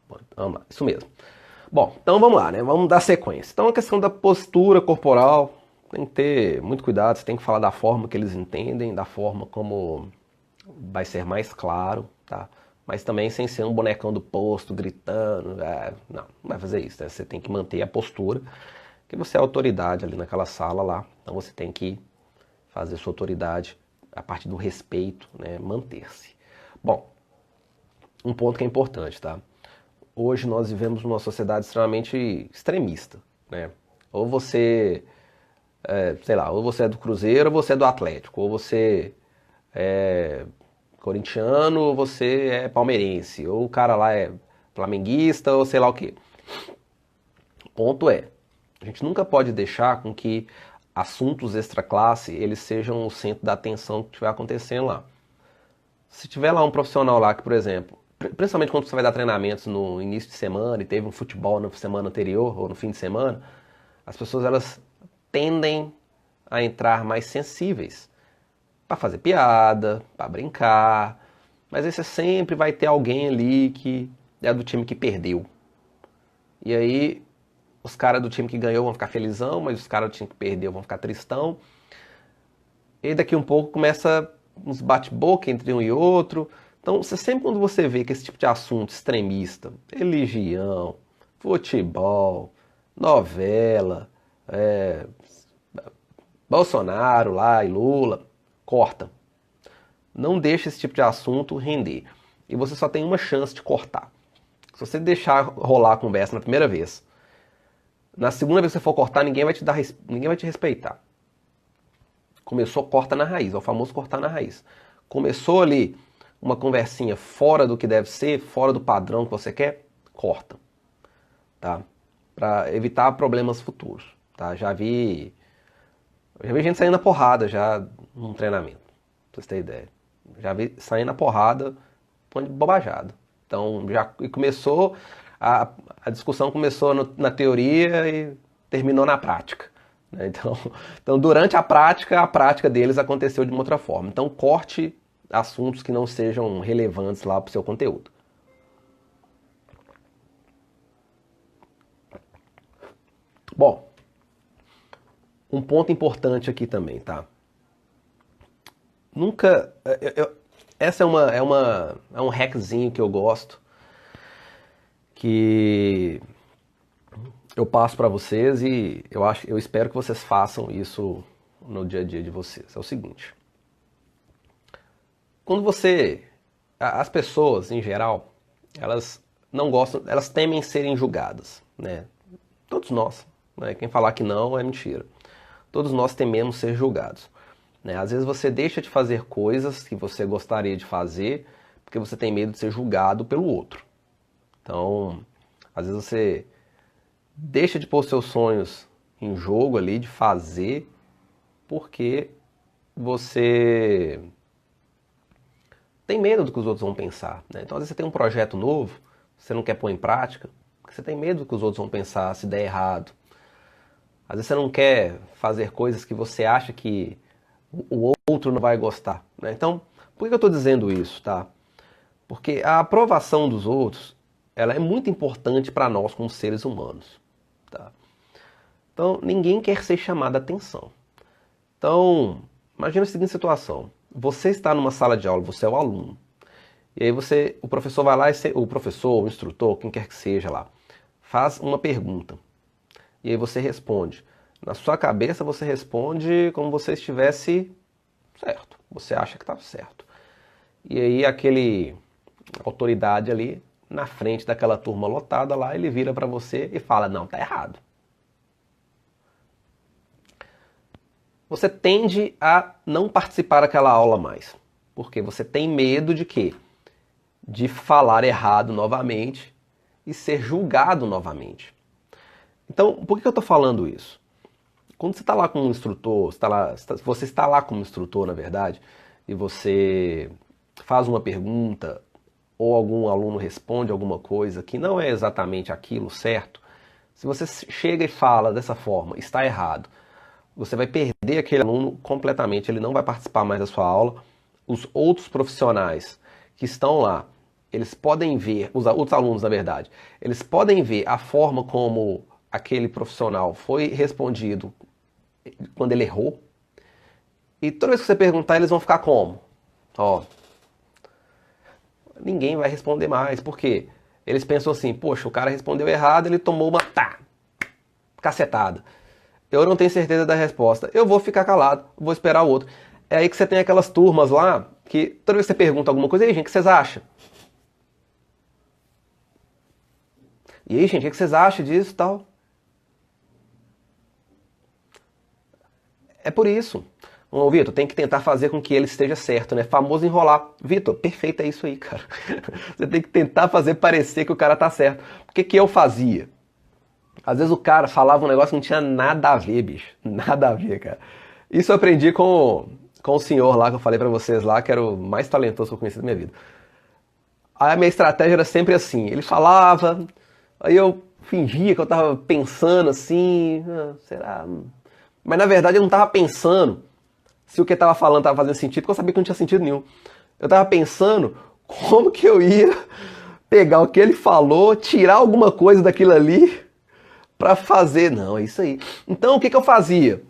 Bom, vamos lá, isso mesmo. Bom, então vamos lá, né? Vamos dar sequência. Então a questão da postura corporal, tem que ter muito cuidado, você tem que falar da forma que eles entendem, da forma como vai ser mais claro, tá? Mas também sem ser um bonecão do posto, gritando, não vai fazer isso, né? Você tem que manter a postura, que você é autoridade ali naquela sala lá, então você tem que fazer sua autoridade a partir do respeito, né? Manter-se. Bom, um ponto que é importante, tá? Hoje nós vivemos numa sociedade extremamente extremista, né? Ou você sei lá, ou você é do Cruzeiro ou você é do Atlético, ou você é corintiano ou você é palmeirense, ou o cara lá é flamenguista ou sei lá o quê. O ponto é, a gente nunca pode deixar com que assuntos extra-classe eles sejam o centro da atenção que estiver acontecendo lá. Se tiver lá um profissional lá que, por exemplo, principalmente quando você vai dar treinamentos no início de semana e teve um futebol na semana anterior ou no fim de semana, as pessoas elas tendem a entrar mais sensíveis para fazer piada, para brincar, mas aí você sempre vai ter alguém ali que é do time que perdeu. E aí os caras do time que ganhou vão ficar felizão, mas os caras do time que perdeu vão ficar tristão. E daqui um pouco começa uns bate-boca entre um e outro. Então, você sempre quando você vê que esse tipo de assunto extremista, religião, futebol, novela, Bolsonaro lá e Lula, corta. Não deixa esse tipo de assunto render. E você só tem uma chance de cortar. Se você deixar rolar a conversa na primeira vez, na segunda vez que você for cortar, ninguém vai te respeitar. Começou, corta na raiz, é o famoso cortar na raiz. Começou ali uma conversinha fora do que deve ser, fora do padrão que você quer, corta, tá? Para evitar problemas futuros, tá? Já vi gente saindo na porrada já num treinamento, pra vocês terem ideia. Já vi saindo na porrada, põe de bobajada. Então já começou, a discussão começou na teoria e terminou na prática. Né? Então, durante a prática deles aconteceu de uma outra forma. Então corte assuntos que não sejam relevantes lá para o seu conteúdo. Bom, um ponto importante aqui também, tá? Nunca. Essa é um hackzinho que eu gosto, que eu passo para vocês e eu espero que vocês façam isso no dia a dia de vocês. É o seguinte: quando as pessoas em geral, elas não gostam, elas temem serem julgadas, né? Todos nós, né? Quem falar que não é mentira. Todos nós tememos ser julgados. Né? Às vezes você deixa de fazer coisas que você gostaria de fazer porque você tem medo de ser julgado pelo outro. Então, às vezes você deixa de pôr seus sonhos em jogo ali, de fazer, porque você tem medo do que os outros vão pensar. Né? Então, às vezes você tem um projeto novo, você não quer pôr em prática, porque você tem medo do que os outros vão pensar se der errado. Às vezes você não quer fazer coisas que você acha que o outro não vai gostar. Né? Então, por que eu estou dizendo isso? Tá? Porque a aprovação dos outros ela é muito importante para nós como seres humanos. Tá? Então, ninguém quer ser chamado a atenção. Então, imagina a seguinte situação. Você está numa sala de aula, você é o aluno. E aí o professor vai lá, o professor, o instrutor, quem quer que seja lá, faz uma pergunta. E aí você responde. Na sua cabeça você responde como se você estivesse certo. Você acha que está certo. E aí aquele autoridade ali, na frente daquela turma lotada lá, ele vira para você e fala, não, tá errado. Você tende a não participar daquela aula mais. Porque você tem medo de quê? De falar errado novamente e ser julgado novamente. Então, por que eu estou falando isso? Quando você está lá como instrutor, você está lá como instrutor, na verdade, e você faz uma pergunta ou algum aluno responde alguma coisa que não é exatamente aquilo certo, se você chega e fala dessa forma, está errado, você vai perder aquele aluno completamente, ele não vai participar mais da sua aula. Os outros profissionais que estão lá, eles podem ver, os outros alunos, na verdade, eles podem ver a forma como aquele profissional foi respondido quando ele errou. E toda vez que você perguntar, eles vão ficar como? Ó, ninguém vai responder mais. Por quê? Eles pensam assim, poxa, o cara respondeu errado, ele tomou uma cacetada. Eu não tenho certeza da resposta. Eu vou ficar calado, vou esperar o outro. É aí que você tem aquelas turmas lá, que toda vez que você pergunta alguma coisa, e aí, gente, o que vocês acham? E aí, gente, o que vocês acham disso e tal? É por isso. Ô, Vitor, tem que tentar fazer com que ele esteja certo, né? Famoso enrolar. Vitor, perfeito, é isso aí, cara. Você tem que tentar fazer parecer que o cara tá certo. O que que eu fazia? Às vezes o cara falava um negócio que não tinha nada a ver, bicho. Nada a ver, cara. Isso eu aprendi com o senhor lá que eu falei pra vocês lá, que era o mais talentoso que eu conheci da minha vida. Aí a minha estratégia era sempre assim. Ele falava, aí eu fingia que eu tava pensando assim, será? Mas na verdade eu não tava pensando se o que eu tava falando tava fazendo sentido, porque eu sabia que não tinha sentido nenhum. Eu tava pensando como que eu ia pegar o que ele falou, tirar alguma coisa daquilo ali pra fazer. Não, é isso aí. Então o que que eu fazia?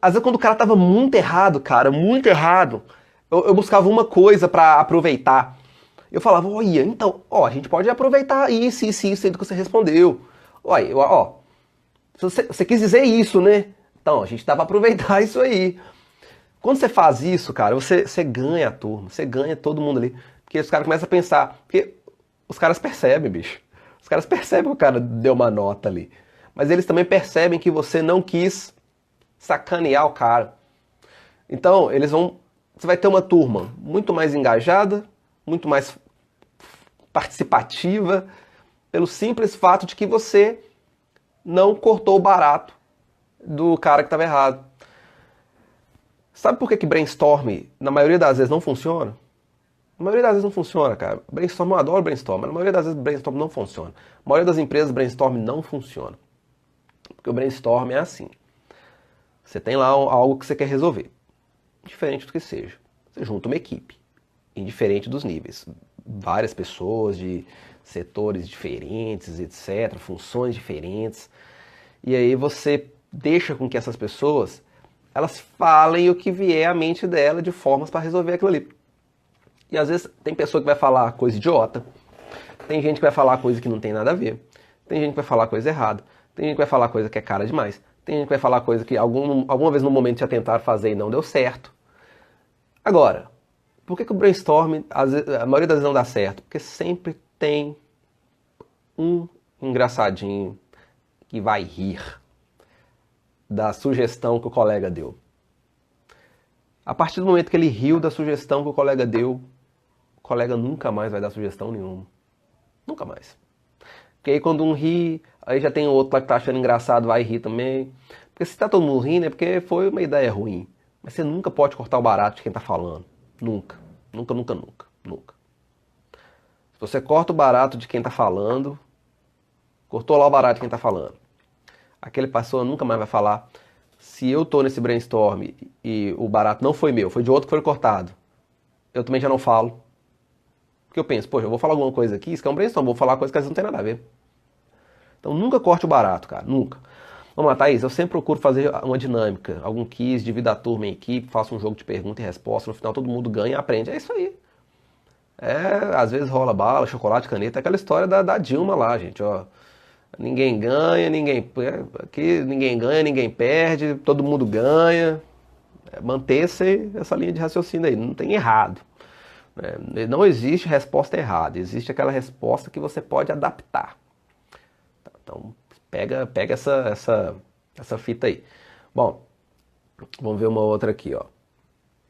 Às vezes quando o cara tava muito errado, cara, muito errado, eu buscava uma coisa pra aproveitar. Eu falava, olha, então, ó, a gente pode aproveitar isso que você respondeu. Olha, ó, você quis dizer isso, né? Então, a gente dá pra aproveitar isso aí. Quando você faz isso, cara, você ganha a turma, você ganha todo mundo ali. Porque os caras começam a pensar, porque os caras percebem, bicho. Os caras percebem que o cara deu uma nota ali. Mas eles também percebem que você não quis sacanear o cara. Então, eles vão. Você vai ter uma turma muito mais engajada, muito mais participativa, pelo simples fato de que você não cortou o barato do cara que estava errado. Sabe por que brainstorm, na maioria das vezes, não funciona? Na maioria das vezes não funciona, cara. Brainstorm, eu adoro brainstorm, mas na maioria das vezes brainstorm não funciona. Na maioria das empresas, brainstorm não funciona. Porque o brainstorm é assim. Você tem lá algo que você quer resolver. Diferente do que seja. Você junta uma equipe. Indiferente dos níveis. Várias pessoas de setores diferentes, etc. Funções diferentes. E aí você deixa com que essas pessoas elas falem o que vier à mente dela de formas para resolver aquilo ali. E às vezes tem pessoa que vai falar coisa idiota, tem gente que vai falar coisa que não tem nada a ver, tem gente que vai falar coisa errada, tem gente que vai falar coisa que é cara demais, tem gente que vai falar coisa que alguma vez no momento já tentaram fazer e não deu certo. Agora, por que o brainstorm a maioria das vezes não dá certo? Porque sempre tem um engraçadinho que vai rir da sugestão que o colega deu. A partir do momento que ele riu da sugestão que o colega deu, o colega nunca mais vai dar sugestão nenhuma. Nunca mais. Porque aí quando um ri, aí já tem outro lá que tá achando engraçado, vai rir também. Porque se tá todo mundo rindo é porque foi uma ideia ruim. Mas você nunca pode cortar o barato de quem tá falando. Nunca. Nunca, nunca, nunca. Nunca. Se você corta o barato de quem tá falando, cortou lá o barato de quem tá falando. Aquele pessoa nunca mais vai falar. Se eu tô nesse brainstorm e o barato não foi meu, foi de outro que foi cortado, eu também já não falo. Porque eu penso, poxa, eu vou falar alguma coisa aqui, isso que é um brainstorm, vou falar coisa que às vezes não tem nada a ver. Então nunca corte o barato, cara, nunca. Vamos lá, Thaís, eu sempre procuro fazer uma dinâmica, algum quiz, divido a turma em equipe, faço um jogo de pergunta e resposta, no final todo mundo ganha e aprende. É isso aí. Às vezes rola bala, chocolate, caneta, é aquela história da Dilma lá, gente, ó. Ninguém ganha, aqui ninguém ganha, ninguém perde, todo mundo ganha. Manter essa linha de raciocínio aí, não tem errado. Não existe resposta errada, existe aquela resposta que você pode adaptar. Então, pega essa fita aí. Bom, vamos ver uma outra aqui, ó.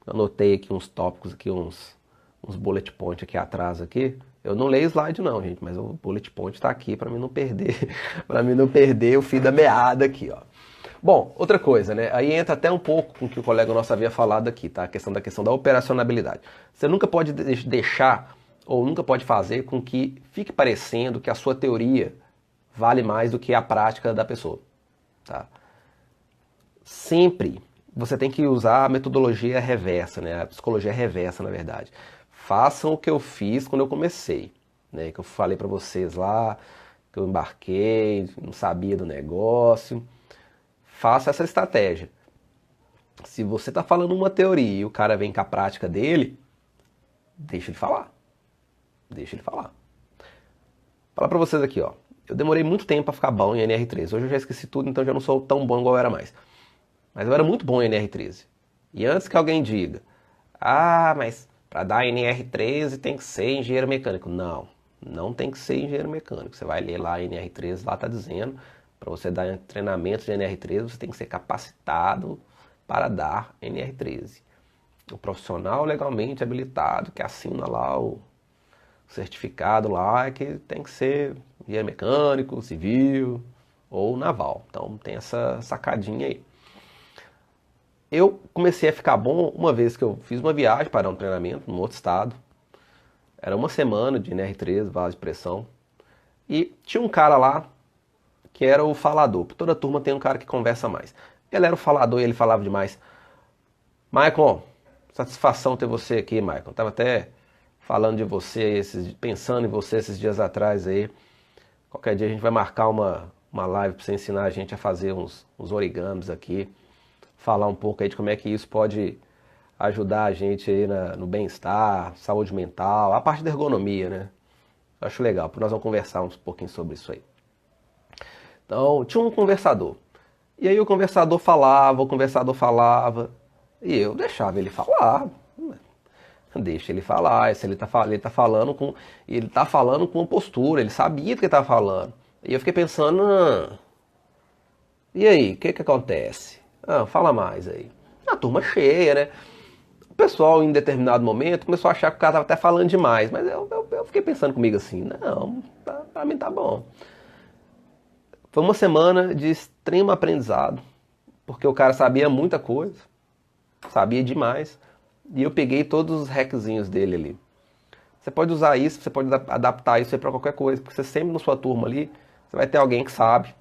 Anotei aqui uns tópicos, aqui uns bullet points aqui atrás aqui. Eu não leio slide não, gente, mas o bullet point está aqui para mim não perder, para mim não perder o fio da meada aqui, ó. Bom, outra coisa, né? Aí entra até um pouco com o que o colega nosso havia falado aqui, tá? A questão da operacionalidade. Você nunca pode deixar ou nunca pode fazer com que fique parecendo que a sua teoria vale mais do que a prática da pessoa, tá? Sempre você tem que usar a metodologia reversa, né? A psicologia reversa, na verdade. Façam o que eu fiz quando eu comecei, né? Que eu falei pra vocês lá, que eu embarquei, não sabia do negócio. Faça essa estratégia. Se você tá falando uma teoria e o cara vem com a prática dele, deixa ele falar. Deixa ele falar. Vou falar pra vocês aqui, ó. Eu demorei muito tempo pra ficar bom em NR13. Hoje eu já esqueci tudo, então já não sou tão bom igual eu era mais. Mas eu era muito bom em NR13. E antes que alguém diga, mas para dar NR13 tem que ser engenheiro mecânico. Não, não tem que ser engenheiro mecânico. Você vai ler lá NR13, lá tá dizendo Para você dar treinamento de NR13, você tem que ser capacitado para dar NR13. O profissional legalmente habilitado que assina lá o certificado lá é que tem que ser engenheiro mecânico, civil ou naval. Então tem essa sacadinha aí. Eu comecei a ficar bom uma vez que eu fiz uma viagem para dar um treinamento num outro estado. Era uma semana de NR13, vaso de pressão. E tinha um cara lá que era o falador. Toda turma tem um cara que conversa mais. Ele era o falador e ele falava demais. Maicon, satisfação ter você aqui, Maicon. Tava até falando de você, pensando em você esses dias atrás aí. Qualquer dia a gente vai marcar uma live para você ensinar a gente a fazer uns origamis aqui. Falar um pouco aí de como é que isso pode ajudar a gente aí no bem-estar, saúde mental, a parte da ergonomia, né? Eu acho legal, porque nós vamos conversar um pouquinho sobre isso aí. Então, tinha um conversador. E aí o conversador falava, e eu deixava ele falar. Deixa ele falar, se ele tá falando com uma postura, ele sabia do que ele estava falando. E eu fiquei pensando, e aí, o que acontece? Fala mais aí. A turma cheia, né? O pessoal, em determinado momento, começou a achar que o cara estava até falando demais, mas eu fiquei pensando comigo assim, não, pra mim tá bom. Foi uma semana de extremo aprendizado, porque o cara sabia muita coisa, sabia demais, e eu peguei todos os hackzinhos dele ali. Você pode usar isso, você pode adaptar isso para qualquer coisa, porque você sempre na sua turma ali, você vai ter alguém que sabe,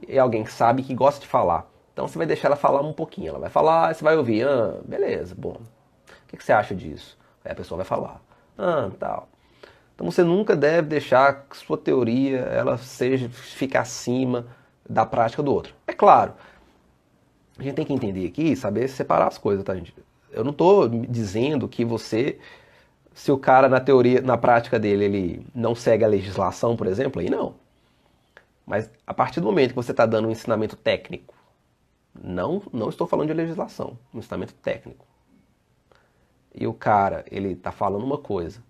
e alguém que sabe que gosta de falar. Então você vai deixar ela falar um pouquinho, ela vai falar, você vai ouvir, beleza, bom, o que você acha disso? Aí a pessoa vai falar, tal. Então você nunca deve deixar que sua teoria ela fique acima da prática do outro. É claro, a gente tem que entender aqui, saber separar as coisas, tá, gente? Eu não estou dizendo que você, se o cara na teoria, na prática dele, ele não segue a legislação, por exemplo, aí não. Mas a partir do momento que você está dando um ensinamento técnico, não estou falando de legislação, um ensinamento técnico. E o cara, ele está falando uma coisa,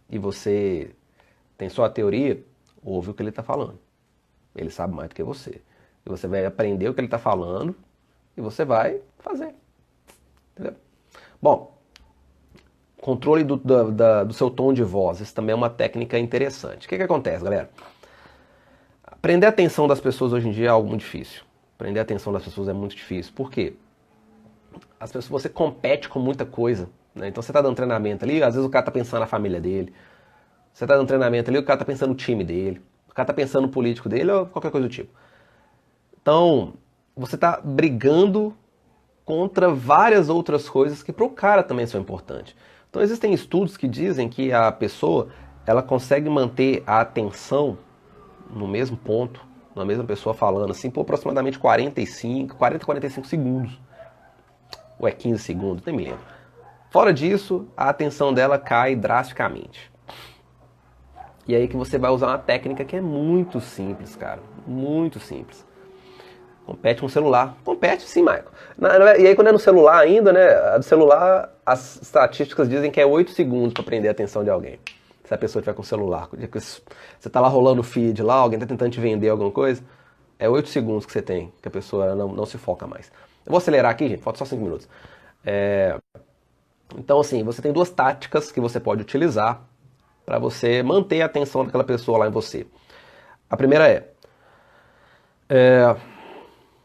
e você tem só a teoria, ouve o que ele está falando. Ele sabe mais do que você. E você vai aprender o que ele está falando e você vai fazer. Entendeu? Bom, controle do seu tom de voz. Isso também é uma técnica interessante. O que acontece, galera? Prender a atenção das pessoas hoje em dia é algo muito difícil. Prender a atenção das pessoas é muito difícil. Por quê? As pessoas, você compete com muita coisa. Né? Então você está dando treinamento ali, às vezes o cara está pensando na família dele. Você está dando treinamento ali, o cara está pensando no time dele. O cara está pensando no político dele ou qualquer coisa do tipo. Então, você está brigando contra várias outras coisas que para o cara também são importantes. Então existem estudos que dizem que a pessoa ela consegue manter a atenção no mesmo ponto, na mesma pessoa falando assim, por aproximadamente 40 a 45 segundos. Ou é 15 segundos, nem me lembro. Fora disso, a atenção dela cai drasticamente. E aí que você vai usar uma técnica que é muito simples, cara. Muito simples. Compete com o celular. Compete sim, Michael. E aí quando é no celular ainda, né? Do celular, as estatísticas dizem que é 8 segundos para prender a atenção de alguém. Se a pessoa estiver com o celular. Você tá lá rolando o feed lá, alguém tá tentando te vender alguma coisa, é 8 segundos que você tem, que a pessoa não se foca mais. Eu vou acelerar aqui, gente, falta só 5 minutos. Então, assim, você tem duas táticas que você pode utilizar para você manter a atenção daquela pessoa lá em você. A primeira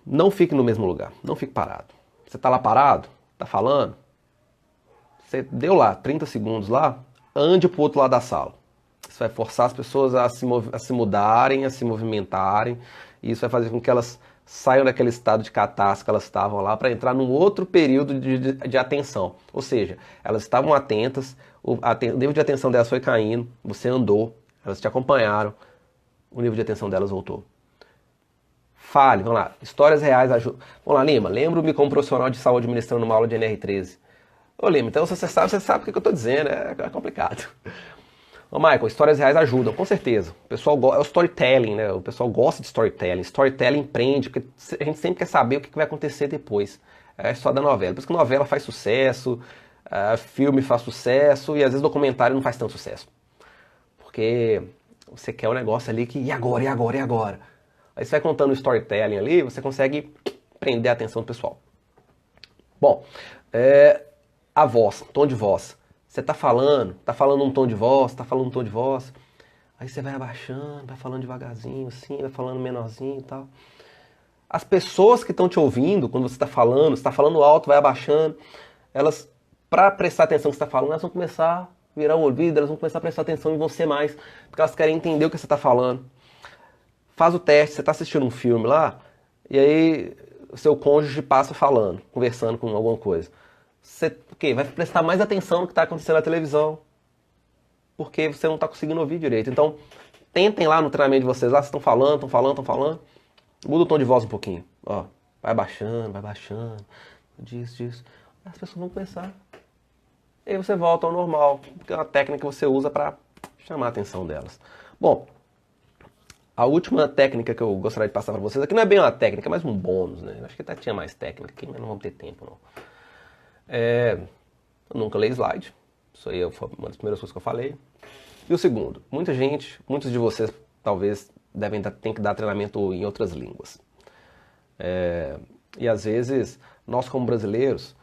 não fique no mesmo lugar, não fique parado. Você tá lá parado, tá falando, você deu lá 30 segundos lá, ande pro outro lado da sala. Isso vai forçar as pessoas a se mudarem, a se movimentarem, e isso vai fazer com que elas saiam daquele estado de catástrofe que elas estavam lá para entrar num outro período de atenção. Ou seja, elas estavam atentas, o nível de atenção delas foi caindo, você andou, elas te acompanharam, o nível de atenção delas voltou. Fale, vamos lá, histórias reais ajudam. Vamos lá, Lima, lembro-me como profissional de saúde ministrando uma aula de NR13. Ô Lima, então você sabe o que eu estou dizendo, é complicado. Ô Michael, histórias reais ajudam, com certeza. O pessoal é o storytelling, né? O pessoal gosta de storytelling. Storytelling empreende, porque a gente sempre quer saber o que vai acontecer depois. É a história da novela. Por isso que novela faz sucesso, filme faz sucesso e às vezes documentário não faz tanto sucesso. Porque você quer um negócio ali que, e agora? Aí você vai contando o storytelling ali, você consegue prender a atenção do pessoal. Bom, a voz, tom de voz. Você tá falando um tom de voz, tá falando um tom de voz. Aí você vai abaixando, vai falando devagarzinho, assim, vai falando menorzinho e tal. As pessoas que estão te ouvindo, quando você está falando alto, vai abaixando, elas, para prestar atenção no que você está falando, elas vão começar a virar o ouvido, elas vão começar a prestar atenção em você mais, porque elas querem entender o que você está falando. Faz o teste, você está assistindo um filme lá, e aí o seu cônjuge passa falando, conversando com alguma coisa. Você vai prestar mais atenção no que está acontecendo na televisão, porque você não está conseguindo ouvir direito. Então, tentem lá no treinamento de vocês, lá vocês estão falando, muda o tom de voz um pouquinho, ó, vai baixando, disso. As pessoas vão começar. E aí você volta ao normal, porque é uma técnica que você usa para chamar a atenção delas. Bom, a última técnica que eu gostaria de passar para vocês aqui não é bem uma técnica, é mais um bônus, né? Acho que até tinha mais técnica aqui, mas não vamos ter tempo, não. Eu nunca leio slide. Isso aí foi uma das primeiras coisas que eu falei. E o segundo, muitos de vocês talvez ter que dar treinamento em outras línguas. E às vezes, nós como brasileiros,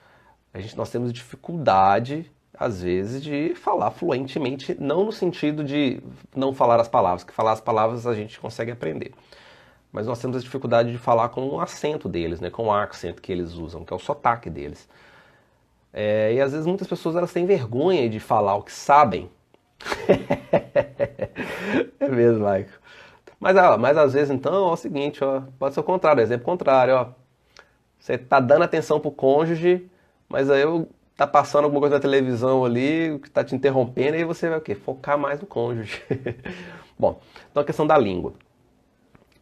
nós temos dificuldade, às vezes, de falar fluentemente, não no sentido de não falar as palavras, que falar as palavras a gente consegue aprender. Mas nós temos a dificuldade de falar com o acento deles, né, com o accent que eles usam, que é o sotaque deles. E às vezes muitas pessoas elas têm vergonha de falar o que sabem. É mesmo, Michael. Mas às vezes então é o seguinte, ó, pode ser o contrário, exemplo contrário, ó. Você tá dando atenção pro cônjuge, mas aí tá passando alguma coisa na televisão ali, que tá te interrompendo, e aí você vai o quê? Focar mais no cônjuge. Bom, então a questão da língua.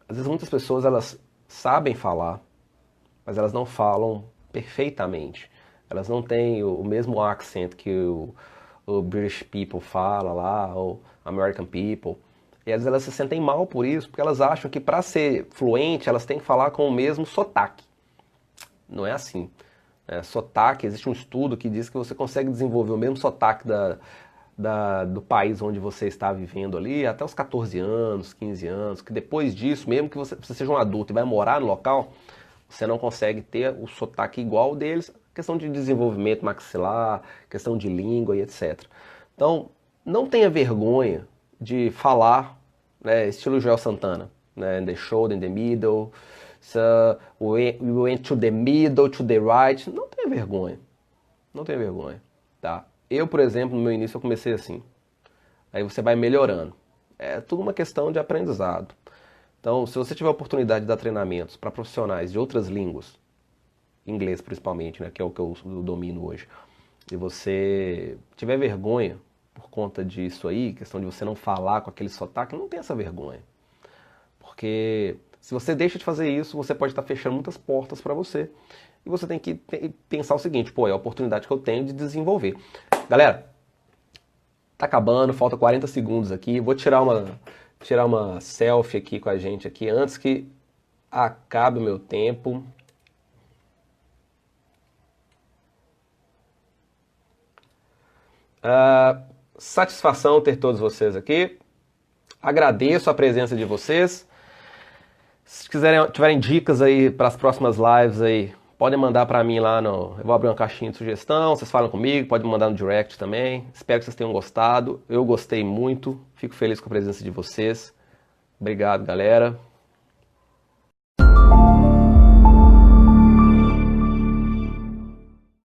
Às vezes muitas pessoas elas sabem falar, mas elas não falam perfeitamente. Elas não têm o mesmo accent que o British people fala lá, ou American people. E às vezes elas se sentem mal por isso, porque elas acham que para ser fluente elas têm que falar com o mesmo sotaque. Não é assim. Sotaque, existe um estudo que diz que você consegue desenvolver o mesmo sotaque do país onde você está vivendo ali até os 14 anos, 15 anos, que depois disso, mesmo que você seja um adulto e vai morar no local, você não consegue ter o sotaque igual deles, questão de desenvolvimento maxilar, questão de língua e etc. Então, não tenha vergonha de falar, né, estilo Joel Santana, né, in the shoulder, in the middle, so we went to the middle, to the right. Não tenha vergonha. Não tenha vergonha, tá? Eu, por exemplo, no meu início eu comecei assim. Aí você vai melhorando. É tudo uma questão de aprendizado. Então, se você tiver a oportunidade de dar treinamentos para profissionais de outras línguas, inglês principalmente, né, que é o que eu domino hoje, e você tiver vergonha por conta disso aí, questão de você não falar com aquele sotaque, não tem essa vergonha. Porque se você deixa de fazer isso, você pode estar fechando muitas portas para você. E você tem que pensar o seguinte, pô, é a oportunidade que eu tenho de desenvolver. Galera, tá acabando, falta 40 segundos aqui. Vou tirar uma selfie aqui com a gente aqui antes que acabe o meu tempo. Satisfação ter todos vocês aqui. Agradeço a presença de vocês. Se tiverem dicas aí para as próximas lives aí, podem mandar para mim lá no... Eu vou abrir uma caixinha de sugestão, vocês falam comigo, podem mandar no direct também. Espero que vocês tenham gostado. Eu gostei muito, fico feliz com a presença de vocês. Obrigado, galera.